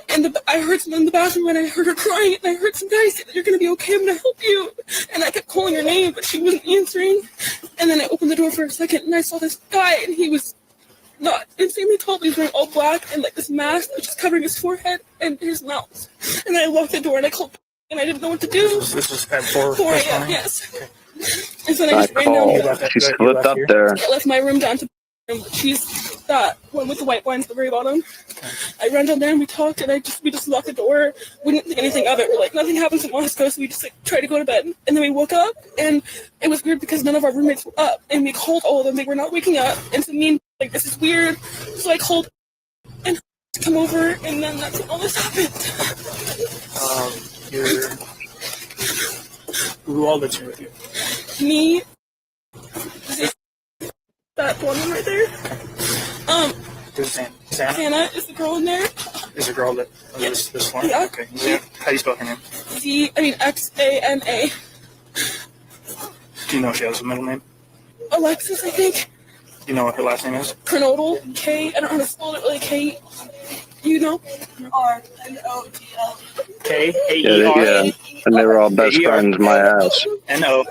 F: I heard someone in the bathroom, and I heard her crying, and I heard some guy say that you're going to be okay, I'm going to help you. And I kept calling her name, but she wasn't answering. And then I opened the door for a second, and I saw this guy, and he was not insanely tall, but he was wearing all black and like this mask, which is covering his forehead and his mouth. And then I locked the door, and I called, and I didn't know what to do.
D: This was at 4
F: a.m., yes.
D: Okay.
F: And so I just ran down.
A: She slipped up there.
F: I left my room down to she's that one with the white blinds at the very bottom. I ran down there and we talked, and we just locked the door. We didn't think anything of it. We're like, nothing happens in Moscow, so we just like tried to go to bed. And then we woke up, and it was weird because none of our roommates were up, and we called all of them. They were not waking up, and so me and like, this is weird. So I called and to come over, and then that's when all this happened.
D: Who all lives here with you?
F: Me, that one right there.
D: Who's Xana?
F: Hannah is the girl in there.
D: Is a girl that lives this one?
F: Yeah.
D: Okay. How do you spell her name?
F: Xana.
D: Do you know if she has a middle name?
F: Alexis, I think.
D: Do you know what her last name is?
F: Kernodal. K. I don't know how to spell it really. K. You know?
C: RNODL.
D: K-A-E-R?
A: Yeah. And they were all best friends, my ass.
D: N-O-D-L-E?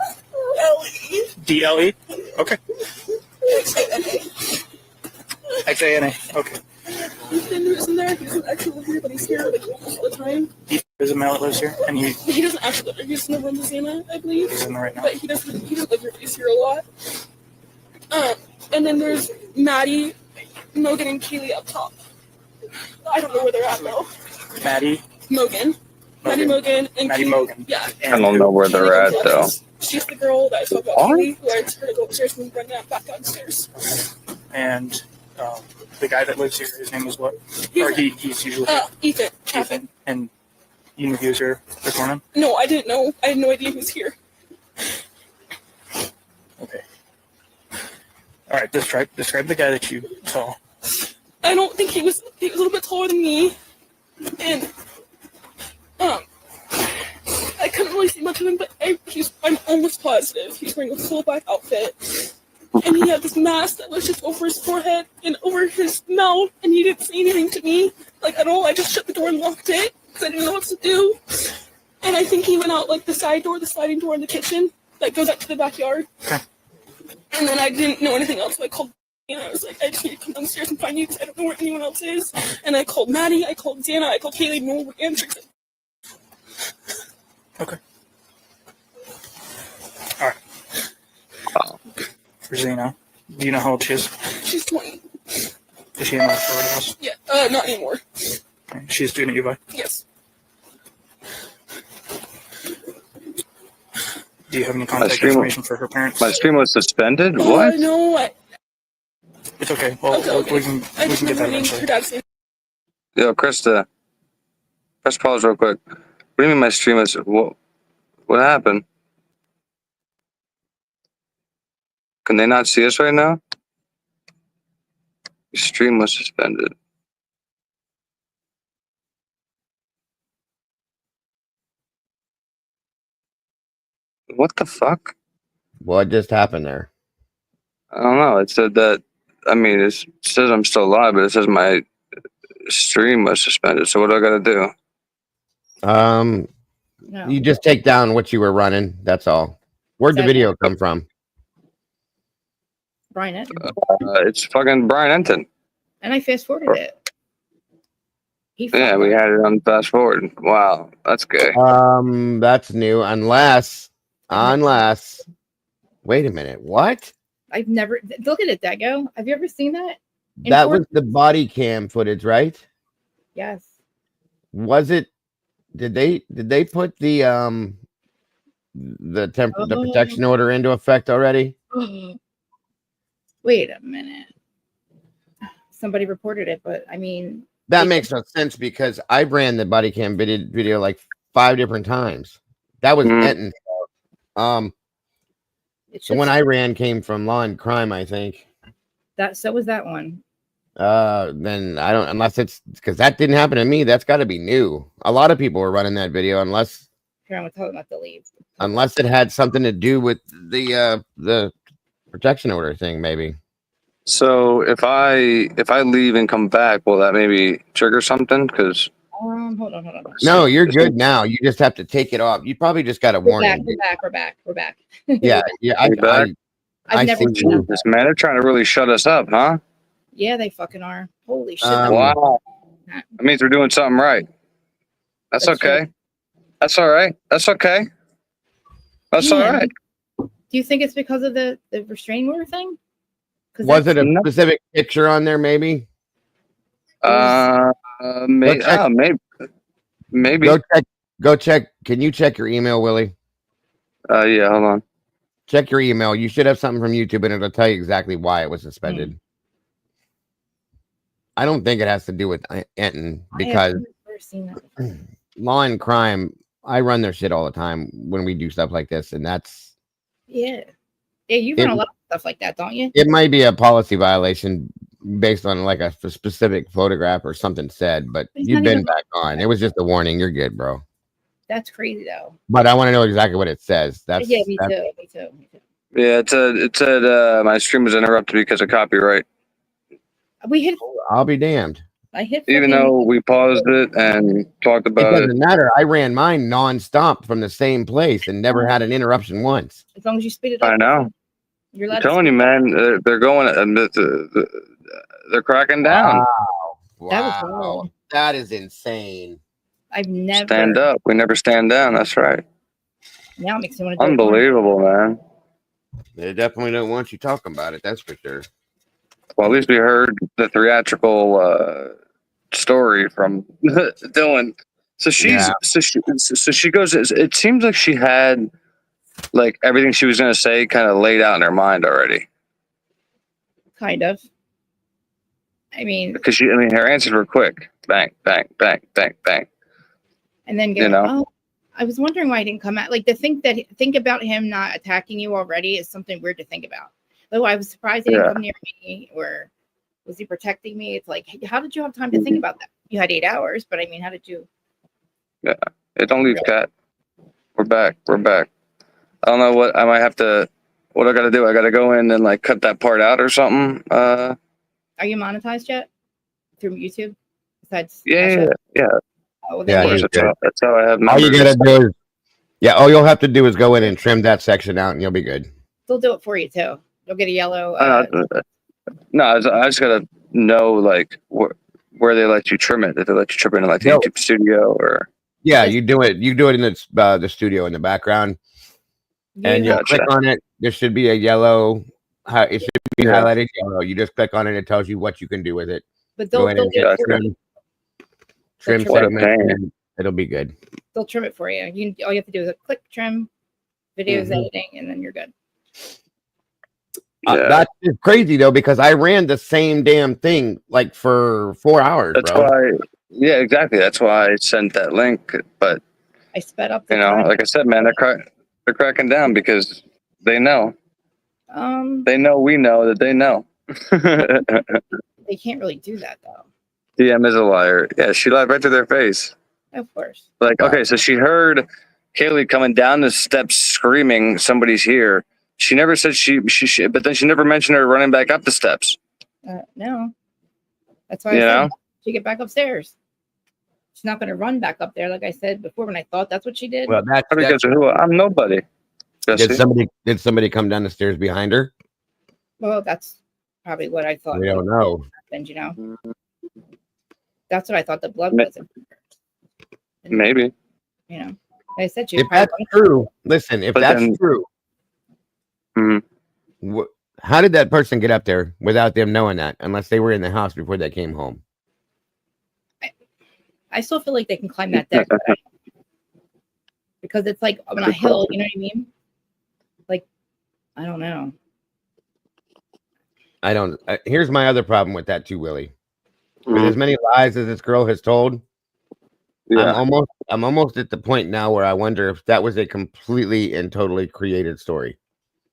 D: Okay. X-A-N-A. Okay.
F: Ethan isn't there. He doesn't actually live here, but he's here like almost all the time.
D: There's a male that lives here, and
F: He doesn't actually live here. He's in the room with Xana, I believe.
D: he's in there right now.
F: But he doesn't live here, but he's here a lot. And then there's Maddie, Mogan, and Keely up top. I don't know where they're at though.
D: Maddie?
F: Mogan. Maddie Mogan and
D: Maddie
F: Keely.
D: Mogan.
F: Yeah.
A: I don't know where they're at, though.
F: She's the girl that I talked about,
A: What?
F: Keely, who I told her to go upstairs and run back downstairs.
D: And the guy that lives here, his name is what?
F: He's-
D: Or he's usually
F: Ethan.
D: Ethan. And you knew he was here this morning?
F: No, I didn't know. I had no idea he was here.
D: Okay. All right, describe the guy that you saw.
F: I don't think he was a little bit taller than me. And I couldn't really see much of him, but I'm almost positive he's wearing a full black outfit. And he had this mask that was just over his forehead and over his mouth, and he didn't say anything to me, like, at all. I just shut the door and locked it, because I didn't know what to do. And I think he went out, like, the sliding door in the kitchen, that goes out to the backyard.
D: Okay.
F: And then I didn't know anything else, so I called, and I was like, I just need to come downstairs and find you, because I don't know where anyone else is. And I called Maddie, I called Xana, I called Kaylee, no one would answer.
D: Okay. All right. For Xana, do you know how old she is?
F: She's 20.
D: Is she in the sorority house?
F: Yeah, not anymore.
D: Okay. She's a student at UVI?
F: Yes.
D: Do you have any contact
A: stream-
D: information for her parents?
A: My stream was suspended? What?
F: No,
D: It's okay. Well,
F: okay.
D: we can
F: I just
D: get that
F: remember her
D: eventually.
F: dad's name.
A: Yo, Krista. Press pause real quick. What do you mean my stream is... What happened? Can they not see us right now? Your stream was suspended. What the fuck?
B: What just happened there?
A: I don't know. It said that... I mean, it says I'm still live, but it says my stream was suspended. So what do I gotta do?
C: No.
B: You just take down what you were running. That's all. Where'd the
C: Exactly.
B: video come from?
C: Bryan,
A: It's fucking Bryan Enton.
C: and I fast forwarded it.
A: Yeah, we had it on fast forward. Wow, that's gay.
B: That's new. Unless. Wait a minute. What?
C: I've never look at it, Dago. Have you ever seen that?
B: That was the body cam footage, right?
C: Yes.
B: Was it? Did they put the protection order into effect already?
C: Wait a minute. Somebody reported it, but I mean,
B: That makes no sense because I ran the body cam video like 5 different times. That was Enton. The one I ran came from Law and Crime, I think.
C: So was that one.
B: Then I don't, unless it's because that didn't happen to me. That's got to be new. A lot of people were running that video, unless
C: Here, I'm telling them not to leave.
B: unless it had something to do with the protection order thing, maybe.
A: So if I leave and come back, will that maybe trigger something? Because
C: Hold on.
B: No, you're good now. You just have to take it off. You probably just got a warning.
C: We're back.
B: Yeah.
A: I've
C: never
B: see
C: seen
B: you.
A: this man, they're trying to really shut us up, huh?
C: Yeah, they fucking are. Holy shit.
A: Wow. That means we're doing something right. That's okay.
C: Right.
A: That's all right. That's okay. That's all right.
C: Do you think it's because of the restraining order thing?
B: Was it a specific picture on there, maybe?
A: Maybe.
B: Go check. Can you check your email, Willie?
A: Yeah, hold on.
B: Check your email. You should have something from YouTube, and it'll tell you exactly why it was suspended. I don't think it has to do with Enton because Law and Crime, I run their shit all the time when we do stuff like this, and that's
C: yeah, you run a lot of stuff like that, don't you?
B: It might be a policy violation based on like a specific photograph or something said, but you've been back on. It was just a warning. You're good, bro.
C: That's crazy though.
B: But I want to know exactly what it says.
C: Me too.
A: Yeah, it said my stream was interrupted because of copyright.
B: I'll be damned.
A: Even though we paused it and talked about it.
B: It doesn't matter. I ran mine nonstop from the same place and never had an interruption once.
C: As long as you speed it up.
A: I know. I'm telling you, man, they're going. They're cracking down.
B: Wow. That is insane.
C: I've never
A: stand up. We never stand down. That's right.
C: Now it makes me want to.
A: Unbelievable, man.
B: They definitely don't want you talking about it. That's for sure.
A: Well, at least we heard the theatrical story from Dylan. So she goes. It seems like she had like everything she was going to say kind of laid out in her mind already.
C: Kind of. I mean,
A: because her answers were quick. Bang, bang, bang, bang, bang.
C: And then I was wondering why he didn't come out. Like to think about him not attacking you already is something weird to think about. Though I was surprised he didn't come near me, or was he protecting me? It's like, how did you have time to think about that? You had 8 hours, but I mean, how did you?
A: Yeah, it don't leave cat. We're back. I don't know what I might have to. What I got to do? I got to go in and like cut that part out or something.
C: Are you monetized yet through YouTube? Besides,
A: yeah.
C: Oh,
A: that's how I have.
B: All you gotta do is, all you'll have to do is go in and trim that section out, and you'll be good.
C: They'll do it for you too. You'll get a yellow.
A: No, I just gotta know like where they let you trim it. If they let you trim it in like the YouTube studio or.
B: Yeah, you do it. You do it in the studio in the background, and you click on it. There should be a yellow. It should be highlighted yellow. You just click on it. It tells you what you can do with it.
C: But they'll
B: trim segment, and it'll be good.
C: They'll trim it for you. All you have to do is click trim, videos editing, and then you're good.
B: That's crazy though, because I ran the same damn thing like for 4 hours.
A: That's why. Yeah, exactly. That's why I sent that link. But
C: I sped up.
A: Like I said, man, they're cracking down because they know. They know we know that they know.
C: They can't really do that though.
A: DM is a liar. Yeah, she lied right to their face.
C: Of course.
A: Like, okay, so she heard Kaylee coming down the steps screaming, "Somebody's here." She never said she, but then she never mentioned her running back up the steps.
C: No. That's why I said she get back upstairs. She's not going to run back up there, like I said before. When I thought that's what she did.
B: Well, that's
A: because of who? I'm nobody.
B: Did somebody come down the stairs behind her?
C: Well, that's probably what I thought.
B: We don't know.
C: Happened, That's what I thought the blood was.
A: Maybe.
C: I said
B: if that's true. Listen, if that's true, How did that person get up there without them knowing that? Unless they were in the house before they came home.
C: I still feel like they can climb that deck, but because it's like on a hill, you know what I mean? Like, I don't know.
B: I don't. Here's my other problem with that too, Willie. With as many lies as this girl has told,
A: Yeah.
B: I'm almost at the point now where I wonder if that was a completely and totally created story.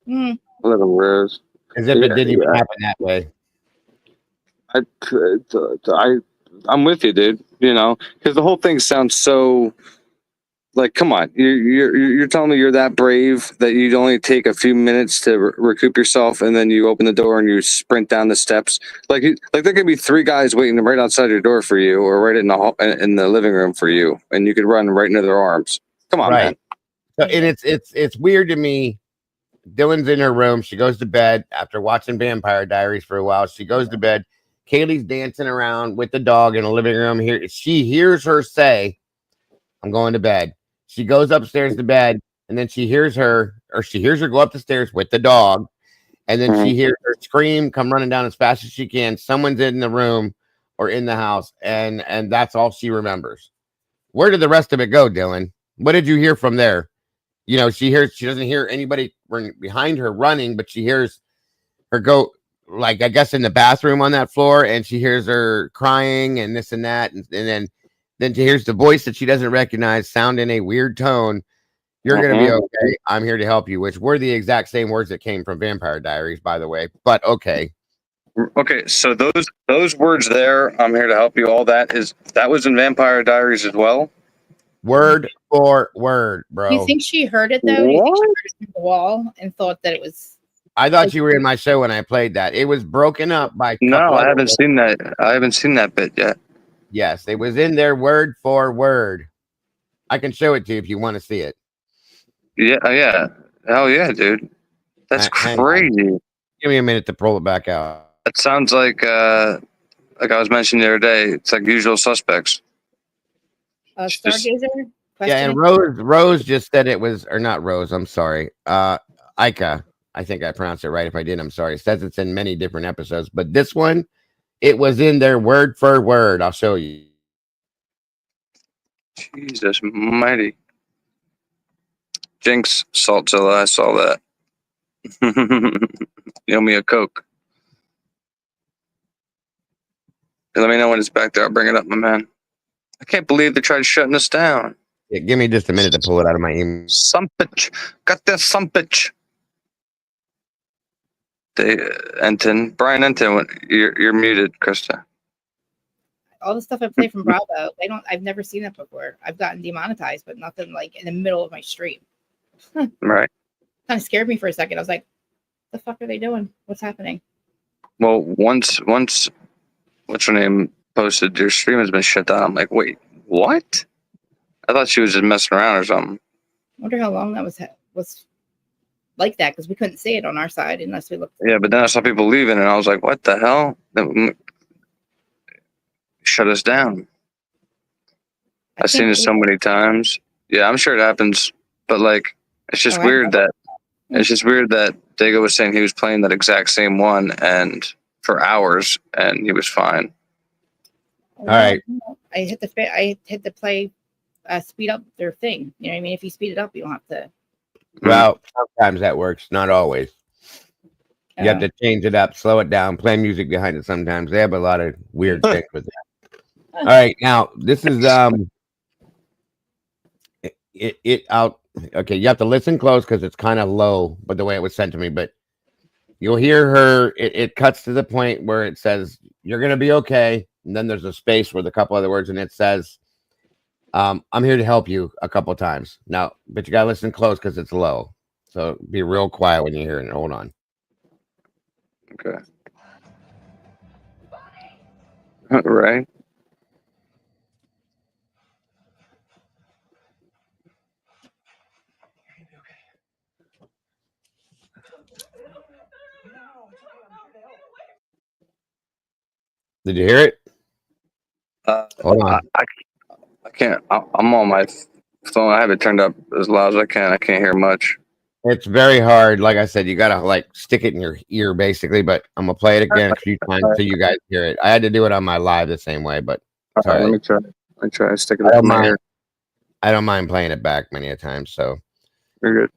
C: Mm,
A: Little Rose.
B: As if it didn't even happen that way.
A: I'm with you, dude. You know, because the whole thing sounds so like, come on, you're telling me you're that brave that you'd only take a few minutes to recoup yourself, and then you open the door and you sprint down the steps. Like there could be 3 guys waiting right outside your door for you, or right in the living room for you, and you could run right into their arms. Come on, man.
B: So, and it's weird to me. Dylan's in her room. She goes to bed after watching Vampire Diaries for a while. She goes to bed. Kaylee's dancing around with the dog in the living room. Here, she hears her say, "I'm going to bed." She goes upstairs to bed, and then she hears her go up the stairs with the dog, and then she hears her scream, come running down as fast as she can. Someone's in the room or in the house, and that's all she remembers. Where did the rest of it go, Dylan? What did you hear from there? You know, she doesn't hear anybody behind her running, but she hears her go, like, I guess in the bathroom on that floor, and she hears her crying and this and that, and then she hears the voice that she doesn't recognize sound in a weird tone. You're gonna be okay. I'm here to help you, which were the exact same words that came from Vampire Diaries, by the way. But okay.
A: Okay, so those words there, "I'm here to help you," all that was in Vampire Diaries as well.
B: Word for word, bro.
C: do you think she heard it though? Do you think she heard it through the wall and thought that it was?
B: I thought you were in my show when I played that. It was broken up by
A: No, I haven't seen that. I haven't seen that bit yet.
B: Yes, it was in there word for word. I can show it to you if you want to see it.
A: Yeah, yeah. Hell yeah, dude. That's
B: Hang on.
A: crazy.
B: Give me a minute to pull it back out.
A: That sounds like I was mentioning the other day. It's like Usual Suspects.
C: Stargazer?
B: Yeah, and Rose just said it was, or not Rose, I'm sorry. Ika, I think I pronounced it right. If I did, I'm sorry. It says it's in many different episodes, but this one, it was in there word for word. I'll show you.
A: Jesus mighty. Jinx, Saltzilla, I saw that. You owe me a Coke. Let me know when it's back there. I'll bring it up, my man. I can't believe they tried shutting us down.
B: Yeah, give me just a minute to pull it out of my email.
A: Sumpich. Got this sumpich. Bryan Enton, you're muted, Krista.
C: All the stuff I play from Bravo, I've never seen it before. I've gotten demonetized, but nothing like in the middle of my stream.
A: Right.
C: Kind of scared me for a second. I was like, the fuck are they doing? What's happening?
A: Well, once what's her name posted your stream has been shut down, I'm like, wait, what? I thought she was just messing around or something.
C: I wonder how long that was like that, because we couldn't see it on our side unless we looked.
A: Yeah, but then I saw people leaving, and I was like, what the hell? Shut us down. I've seen it so many times. Yeah, I'm sure it happens, but like, it's just weird that Dago was saying he was playing that exact same one and for hours, and he was fine.
B: All right.
C: I hit the play, speed up their thing. You know what I mean? If you speed it up, you don't have to.
B: Well, sometimes that works, not always. You have to change it up, slow it down, play music behind it sometimes. They have a lot of weird things with that. All right, now this is okay, you have to listen close because it's kind of low, but the way it was sent to me, but you'll hear her, it cuts to the point where it says, "You're gonna be okay," and then there's a space with a couple other words, and it says, "I'm here to help you," a couple times. Now, but you gotta listen close because it's low. So be real quiet when you hear it. Hold on.
A: Okay. Right.
B: Did you hear it? Hold on.
A: I can't. I'm on my phone. I have it turned up as loud as I can. I can't hear much.
B: It's very hard. Like I said, you gotta like stick it in your ear basically. But I'm gonna play it again a few times so you guys hear it. I had to do it on my live the same way, but
A: All right,
B: sorry.
A: let me try. Let me try sticking
B: I
A: it
B: don't
A: in my
B: mind.
A: ear.
B: I don't mind playing it back many a time. So
A: You're good.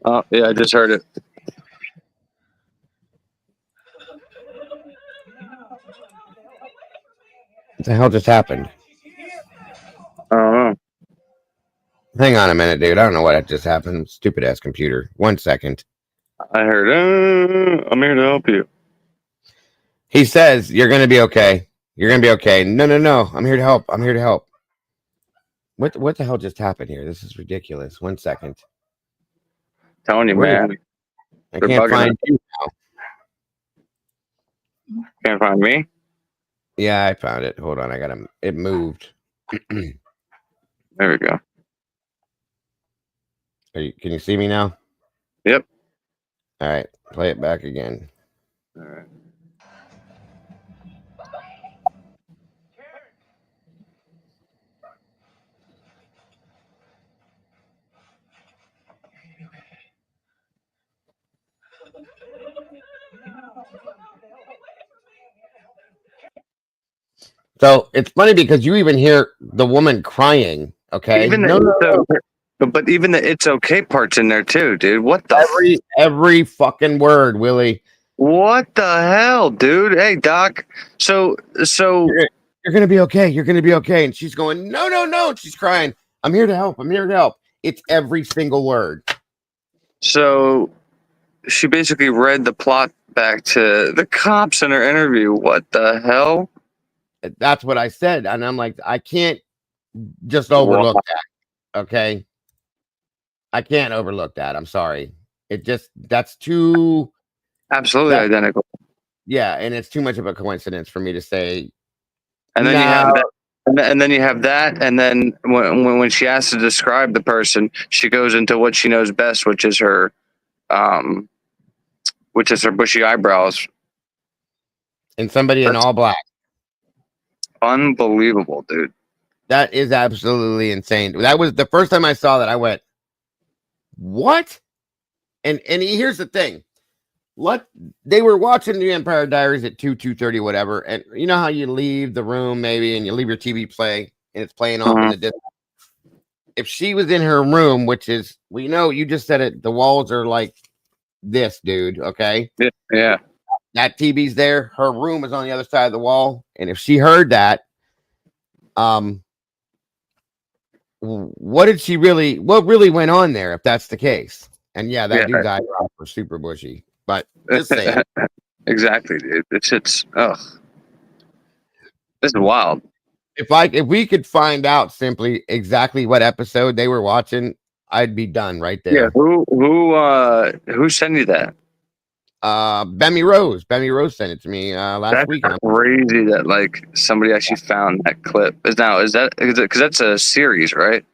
A: Oh yeah, I just heard it.
B: what the hell just happened?
A: I don't know.
B: Hang on a minute, dude. I don't know what just happened. Stupid ass computer. 1 second.
A: I heard. I'm here to help you.
B: He says you're gonna be okay. You're gonna be okay. No, no, no. I'm here to help. I'm here to help. What the hell just happened here? This is ridiculous. 1 second.
A: Telling you,
B: Where-
A: man.
B: I
A: They're
B: can't
A: bugging
B: find
A: us.
B: you.
A: Can't find me.
B: Yeah, I found it. Hold on. I got him. It moved.
A: There we go.
B: Can you see me now?
A: Yep.
B: All right. Play it back again.
A: All right.
B: So it's funny because you even hear the woman crying. Okay.
A: Even
B: No, no, no.
A: but even the "it's okay" part's in there too, dude. What the?
B: Every fucking word, Willie.
A: What the hell, dude? Hey, Doc. So
B: You're gonna be okay. You're gonna be okay. And she's going, no, no, no. And she's crying. I'm here to help. I'm here to help. It's every single word.
A: so she basically read the plot back to the cops in her interview. What the hell?
B: That's what I said. And I'm like, I can't just overlook that. Okay. I can't overlook that. I'm sorry. That's too
A: Absolutely identical.
B: yeah, and it's too much of a coincidence for me to say.
A: And then you
B: No.
A: have that. And then you have that, and then when she has to describe the person, she goes into what she knows best, which is her bushy eyebrows.
B: And somebody in
A: That's-
B: all black.
A: Unbelievable, dude.
B: That is absolutely insane. That was the first time I saw that. I went, what? And here's the thing. They were watching the Empire Diaries at 2:30, whatever. And you know how you leave the room maybe and you leave your TV play and it's playing off in the distance. If she was in her room, which is, you just said it, the walls are like this, dude. Okay.
A: Yeah.
B: That TV's there. Her room is on the other side of the wall. And if she heard that, what really went on there if that's the case? And yeah, that dude's eyebrows were super bushy. But just saying.
A: Exactly, dude. It's ugh. This is wild.
B: If we could find out simply exactly what episode they were watching, I'd be done right there.
A: Yeah, who sent you that?
B: Bethany Rose. Bethany Rose sent it to me last week.
A: Crazy that like somebody actually found that clip. Is that because that's a series, right?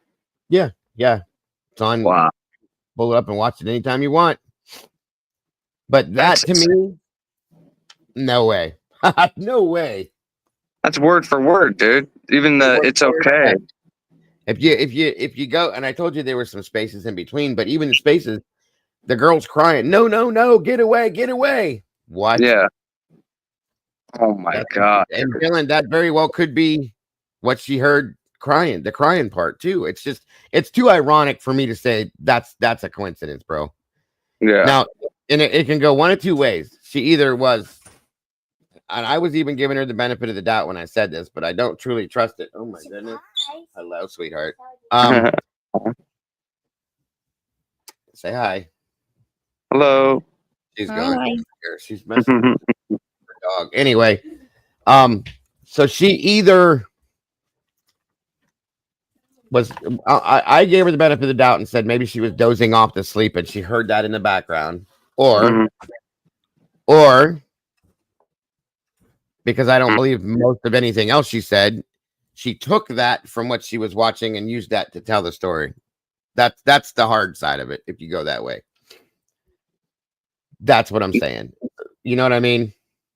B: Yeah. It's on.
A: Wow.
B: Pull it up and watch it anytime you want. But
A: That's
B: to me, no way. No way.
A: That's word for word, dude. Even the "it's okay."
B: If you go, and I told you there were some spaces in between, but even the spaces, the girl's crying, no, no, no, get away. What?
A: Yeah. Oh my God.
B: And Dylan, that very well could be what she heard crying, the crying part too. It's too ironic for me to say that's a coincidence, bro.
A: Yeah.
B: Now, and it can go one of two ways. She either was, and I was even giving her the benefit of the doubt when I said this, but I don't truly trust it. Oh my goodness. Hello, sweetheart. Say hi.
A: Hello.
B: She's
C: Hi.
B: gone. She's messing with her dog. Anyway, so she either was I gave her the benefit of the doubt and said maybe she was dozing off to sleep and she heard that in the background, or because I don't believe most of anything else she said, she took that from what she was watching and used that to tell the story. That's the hard side of it if you go that way. That's what I'm saying. You know what I mean?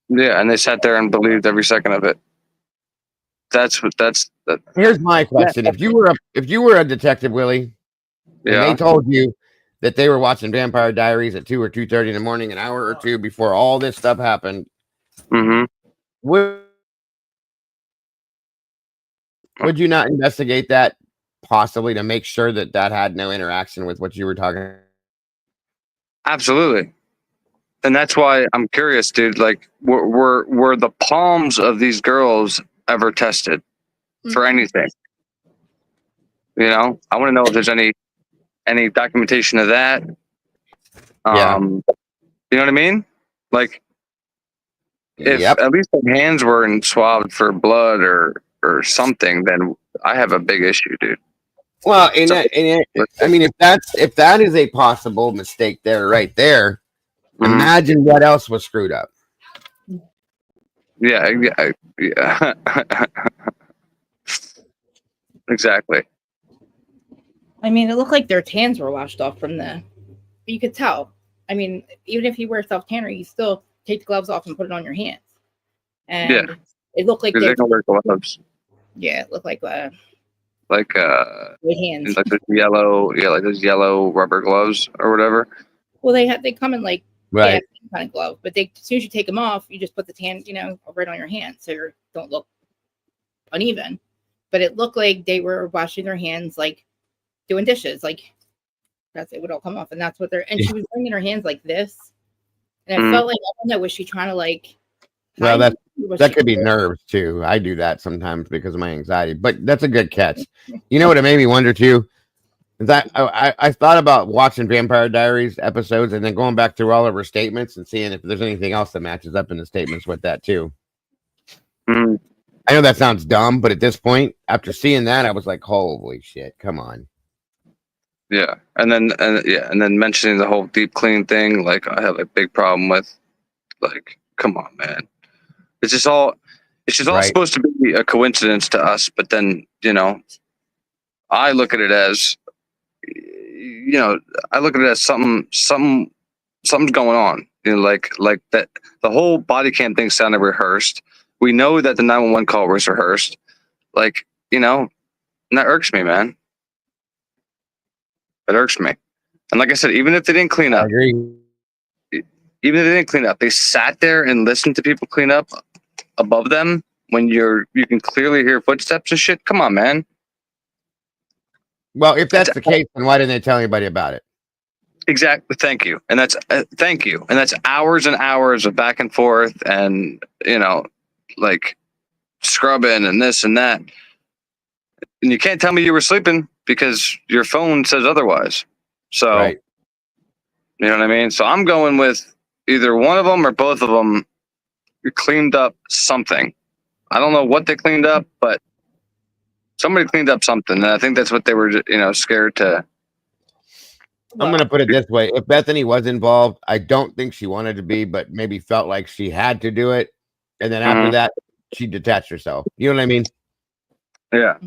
A: Yeah, and they sat there and believed every second of it. That's what that's that.
B: Here's my question: If you were a detective, Willie, and they
A: Yeah.
B: told you that they were watching Vampire Diaries at 2 or 2:30 in the morning, an hour or two before all this stuff happened,
A: Mm-hmm.
B: would you not investigate that possibly to make sure that that had no interaction with what you were talking?
A: Absolutely. And that's why I'm curious, dude. Like, were the palms of these girls ever tested for anything? You know, I want to know if there's any documentation of that.
B: Yeah.
A: You know what I mean? Like, if
B: Yep.
A: at least the hands weren't swabbed for blood or something, then I have a big issue, dude.
B: Well, I mean, if that is a possible mistake there, right there, imagine what else was screwed up.
A: Yeah. Exactly.
C: I mean, it looked like their tans were washed off from you could tell. I mean, even if you wear self tanner, you still take the gloves off and put it on your hands. And it looked like
A: Because they can wear gloves.
C: Yeah, it looked like
A: like
C: white hands.
A: like those yellow rubber gloves or whatever.
C: Well, they come in like
B: Right.
C: kind of glove, but as soon as you take them off, you just put the tan, right on your hand, so you don't look uneven. But it looked like they were washing their hands, like doing dishes, like it would all come off, and that's what they're. And she was bringing her hands like this, and it felt like, I don't know, was she trying to like?
B: Well, that could be nerves too. I do that sometimes because of my anxiety, but that's a good catch. You know what it made me wonder too? Is that I thought about watching Vampire Diaries episodes and then going back through all of her statements and seeing if there's anything else that matches up in the statements with that too.
A: Mm.
B: I know that sounds dumb, but at this point, after seeing that, I was like, "Holy shit, come on!"
A: Yeah, and then mentioning the whole deep clean thing, like I have a big problem with. Like, come on, man. It's just all
B: Right.
A: supposed to be a coincidence to us, but then I look at it as something's going on. Like that the whole body cam thing sounded rehearsed. We know that the 911 call was rehearsed. Like, and that irks me, man. It irks me. And like I said, even if they didn't clean
B: I
A: up,
B: agree.
A: even if they didn't clean up, they sat there and listened to people clean up above them when you can clearly hear footsteps and shit. Come on, man.
B: Well, if that's the case, then why didn't they tell anybody about it?
A: Exactly. Thank you. And that's thank you. And that's hours and hours of back and forth, and like scrubbing and this and that. And you can't tell me you were sleeping because your phone says otherwise. So,
B: Right.
A: You know what I mean? So I'm going with either one of them or both of them cleaned up something. I don't know what they cleaned up, but somebody cleaned up something. And I think that's what they were, scared to.
B: I'm going to put it this way. If Bethany was involved, I don't think she wanted to be, but maybe felt like she had to do it. And then after that, she detached herself. You know what I mean?
A: Yeah.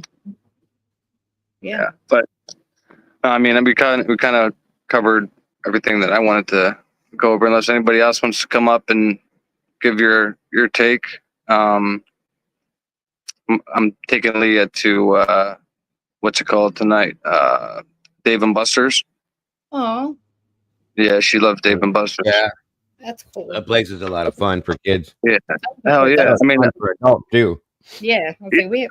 C: Yeah.
A: But I mean, we kind of covered everything that I wanted to go over, unless anybody else wants to come up and give your take. I'm taking Leah to what's it called tonight? Dave and Buster's.
C: Oh,
A: Yeah, she loved Dave and Buster's.
B: Yeah.
C: that's cool.
B: That place is a lot of fun for kids.
A: Yeah. Hell yeah. I mean,
B: Fun for adults too.
C: Yeah. I was like, we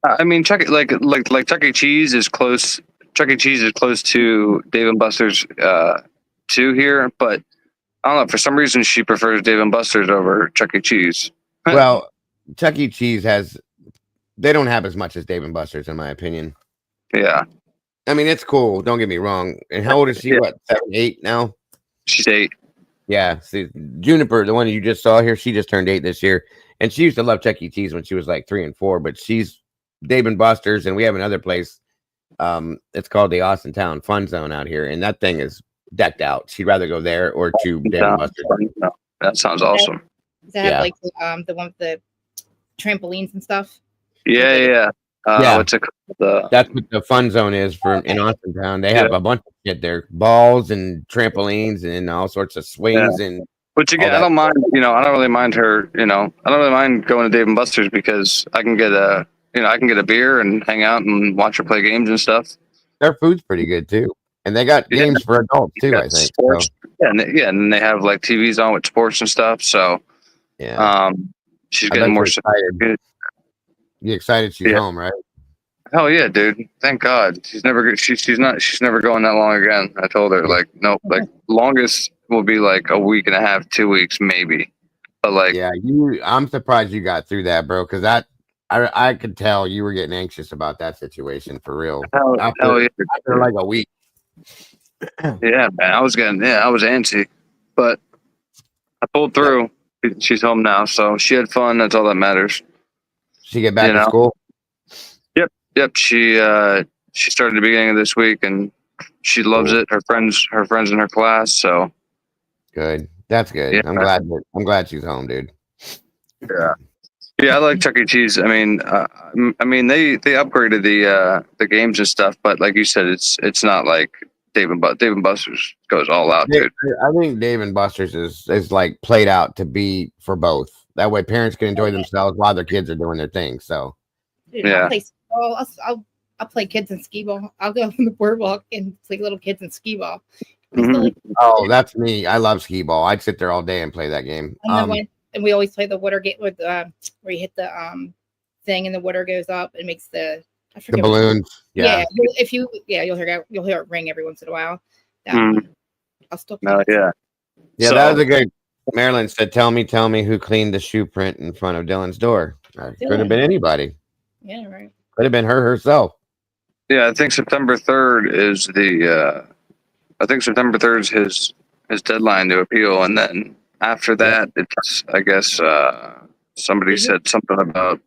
A: I mean, Chuck E. Cheese is close. Chuck E. Cheese is close to Dave and Buster's too here, but I don't know. For some reason, she prefers Dave and Buster's over Chuck E. Cheese.
B: Well, Chuck E. Cheese they don't have as much as Dave and Buster's, in my opinion.
A: Yeah.
B: I mean, it's cool. Don't get me wrong. And how old is she?
A: Yeah.
B: What, 7, 8 now?
A: She's 8.
B: Yeah. See, Juniper, the one you just saw here, she just turned 8 this year. And she used to love Chuck E. Cheese when she was like 3 and 4, but she's Dave and Buster's, and we have another place. It's called the Austin Town Fun Zone out here, and that thing is decked out. She'd rather go there or to Dave and Buster's.
A: That sounds awesome.
C: Does that have like the one with the trampolines and stuff?
A: Yeah.
B: Yeah.
A: What's it called?
B: That's what the Fun Zone is in Austin Town. They have a bunch of shit there, balls and trampolines and all sorts of swings and
A: Which again,
B: All
A: I
B: that-
A: don't mind. I don't really mind her. I don't really mind going to Dave and Buster's because I can get a beer and hang out and watch her play games and stuff.
B: Their food's pretty good too, and they got
A: Yeah.
B: games for adults too. I think. So,
A: Sports. And they have like TVs on with sports and stuff. So,
B: yeah.
A: she's
B: I
A: getting
B: bet
A: more
B: you're excited. You excited she's home, right?
A: Hell yeah, dude! Thank God. She's never she's never going that long again. I told her like nope, like longest will be like a week and a half, 2 weeks maybe. But like
B: Yeah, I'm surprised you got through that, bro, because I could tell you were getting anxious about that situation for real.
A: hell yeah,
B: After like a week.
A: yeah, man. I was antsy, but I pulled through. She's home now, so she had fun. That's all that matters.
B: She get back to school?
A: Yep. She started the beginning of this week, and she loves it. Her friends in her class. So
B: good. That's good.
A: Yeah.
B: I'm glad she's home, dude.
A: Yeah, I like Chuck E. Cheese. I mean, they upgraded the games and stuff, but like you said, it's not like Dave and Buster's goes all out, dude.
B: I think Dave and Buster's is like played out to be for both. That way, parents can enjoy themselves while their kids are doing their thing. So,
C: Dude,
A: Yeah.
C: I'll play ball. I'll play kids in skee ball. I'll go on the boardwalk and play little kids in skee ball. I still like
B: oh, that's me. I love skee ball. I'd sit there all day and play that game.
C: and we always play the water game with where you hit the thing and the water goes up and makes I
B: the
C: forget
B: balloons. Yeah.
C: if you you'll hear it ring every once in a while. That
A: Mm.
C: one. I'll still play
A: No,
C: it.
A: yeah.
B: Yeah,
A: So-
B: that was a good. Marilyn said, tell me who cleaned the shoe print in front of Dylan's door. Could have been anybody.
C: Yeah, right.
B: Could have been her herself.
A: Yeah, I think September 3rd is his deadline to appeal, and then after that, it's I guess somebody said something about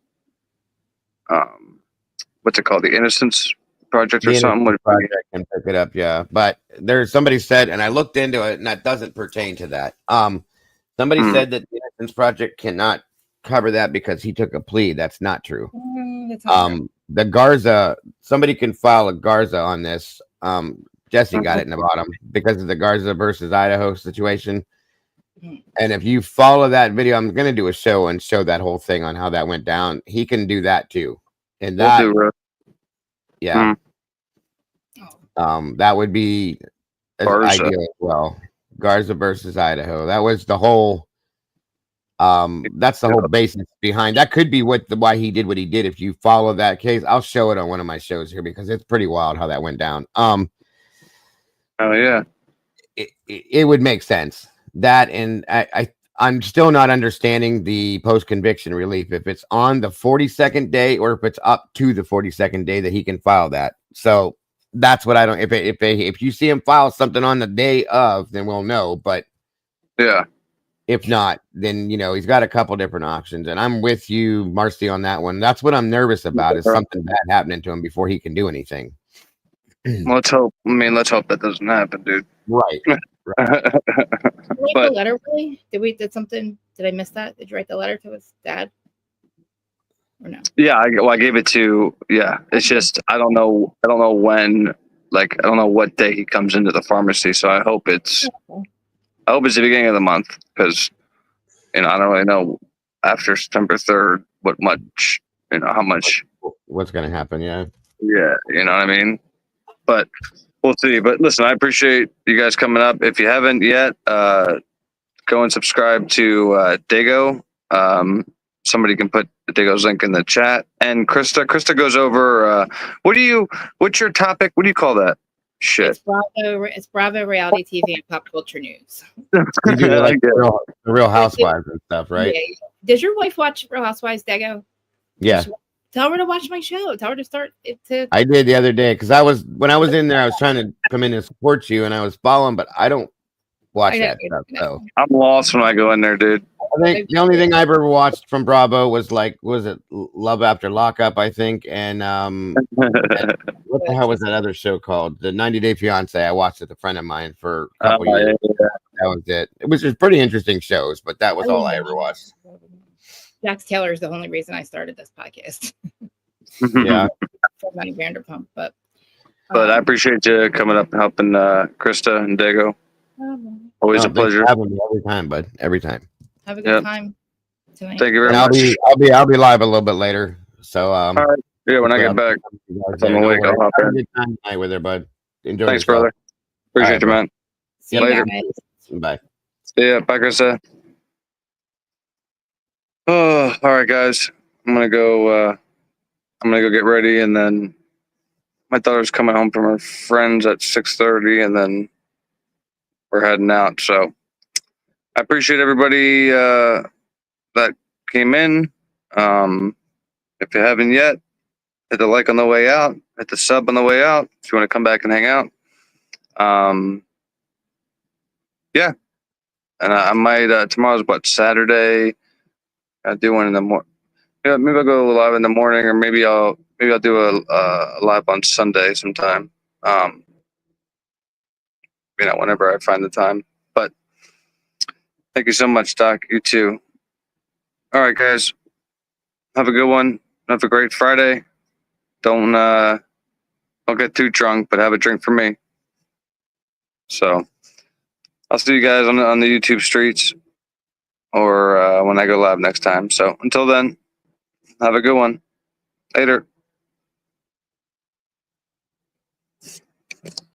A: what's it called, the Innocence Project or
B: The
A: something.
B: Innocence Project can pick it up, yeah. But there's somebody said, and I looked into it, and that doesn't pertain to that. Somebody said that the Innocence Project cannot cover that because he took a plea. That's not true.
C: That's not true.
B: The Garza, somebody can file a Garza on this. Jesse got it in the bottom because of the Garza versus Idaho situation. And if you follow that video, I'm going to do a show and show that whole thing on how that went down. He can do that too. And that, yeah, that would be
A: Garza.
B: ideal as well. Garza versus Idaho. That was the whole. That's the whole basis behind that. Could be why he did what he did. If you follow that case, I'll show it on one of my shows here because it's pretty wild how that went down.
A: Oh yeah.
B: It would make sense that, and I'm still not understanding the post conviction relief if it's on the 42nd day or if it's up to the 42nd day that he can file that. So that's what I don't. If you see him file something on the day of, then we'll know. But
A: yeah.
B: If not, then he's got a couple different options, and I'm with you, Marcy, on that one. That's what I'm nervous about is something bad happening to him before he can do anything.
A: Let's hope. I mean, let's hope that doesn't happen, dude.
B: Right.
C: Did we write the letter really? Did I miss that? Did you write the letter to his dad? Or no?
A: Yeah, I gave it to. Yeah, it's just I don't know when. Like I don't know what day he comes into the pharmacy, so I hope it's the beginning of the month because I don't really know after September 3rd how much.
B: What's going to happen? Yeah.
A: Yeah, you know what I mean. But we'll see. But listen, I appreciate you guys coming up. If you haven't yet, go and subscribe to Dago. Somebody can put Dago's link in the chat. And Krista goes over. What's your topic? What do you call that? Shit.
C: It's Bravo reality TV and pop culture news.
B: You do like the Real Housewives and stuff, right?
C: Yeah. Does your wife watch Real Housewives, Dago?
B: Yeah.
C: Tell her to watch my show. Tell her to start it to.
B: I did the other day because when I was in there, I was trying to come in and support you, and I was following, but I don't watch that stuff. So
A: I'm lost when I go in there, dude.
B: I think the only thing I've ever watched from Bravo was it Love After Lockup, I think, and what the hell was that other show called? The 90 Day Fiance. I watched with a friend of mine for a couple years. Yeah. That was it. It was just pretty interesting shows, but that was all I ever watched.
C: Jax Taylor is the only reason I started this podcast.
B: Yeah.
C: Vanderpump, but
A: I appreciate you coming up and helping Krista and Dago. Always
B: No,
A: a
B: thanks for
A: pleasure.
B: having me every time, bud. Every time.
C: Have a good
A: Yep.
C: time tonight.
A: Thank you very
B: And
A: much.
B: I'll be live a little bit later. So
A: All right. Yeah, when I get back, if I'm awake, I'll hop
B: Have a
A: in.
B: good time tonight with her, bud. Enjoy
A: Thanks,
B: yourself.
A: brother. Appreciate
B: right,
A: you,
B: bro.
A: man.
C: See you
A: Later.
C: guys.
B: Bye.
A: See ya. Bye, Krista. Oh, all right, guys. I'm gonna go get ready, and then my daughter's coming home from her friends at 6:30, and then we're heading out. So I appreciate everybody that came in. If you haven't yet, hit the like on the way out, hit the sub on the way out if you want to come back and hang out. Yeah, and I might tomorrow's what, Saturday. I do one in the morning. Yeah, maybe I'll go live in the morning, or maybe I'll do a live on Sunday sometime. Whenever I find the time. But thank you so much, Doc. You too. All right, guys. Have a good one. Have a great Friday. Don't get too drunk, but have a drink for me. So I'll see you guys on the YouTube streets, or when I go live next time. So until then, have a good one. Later.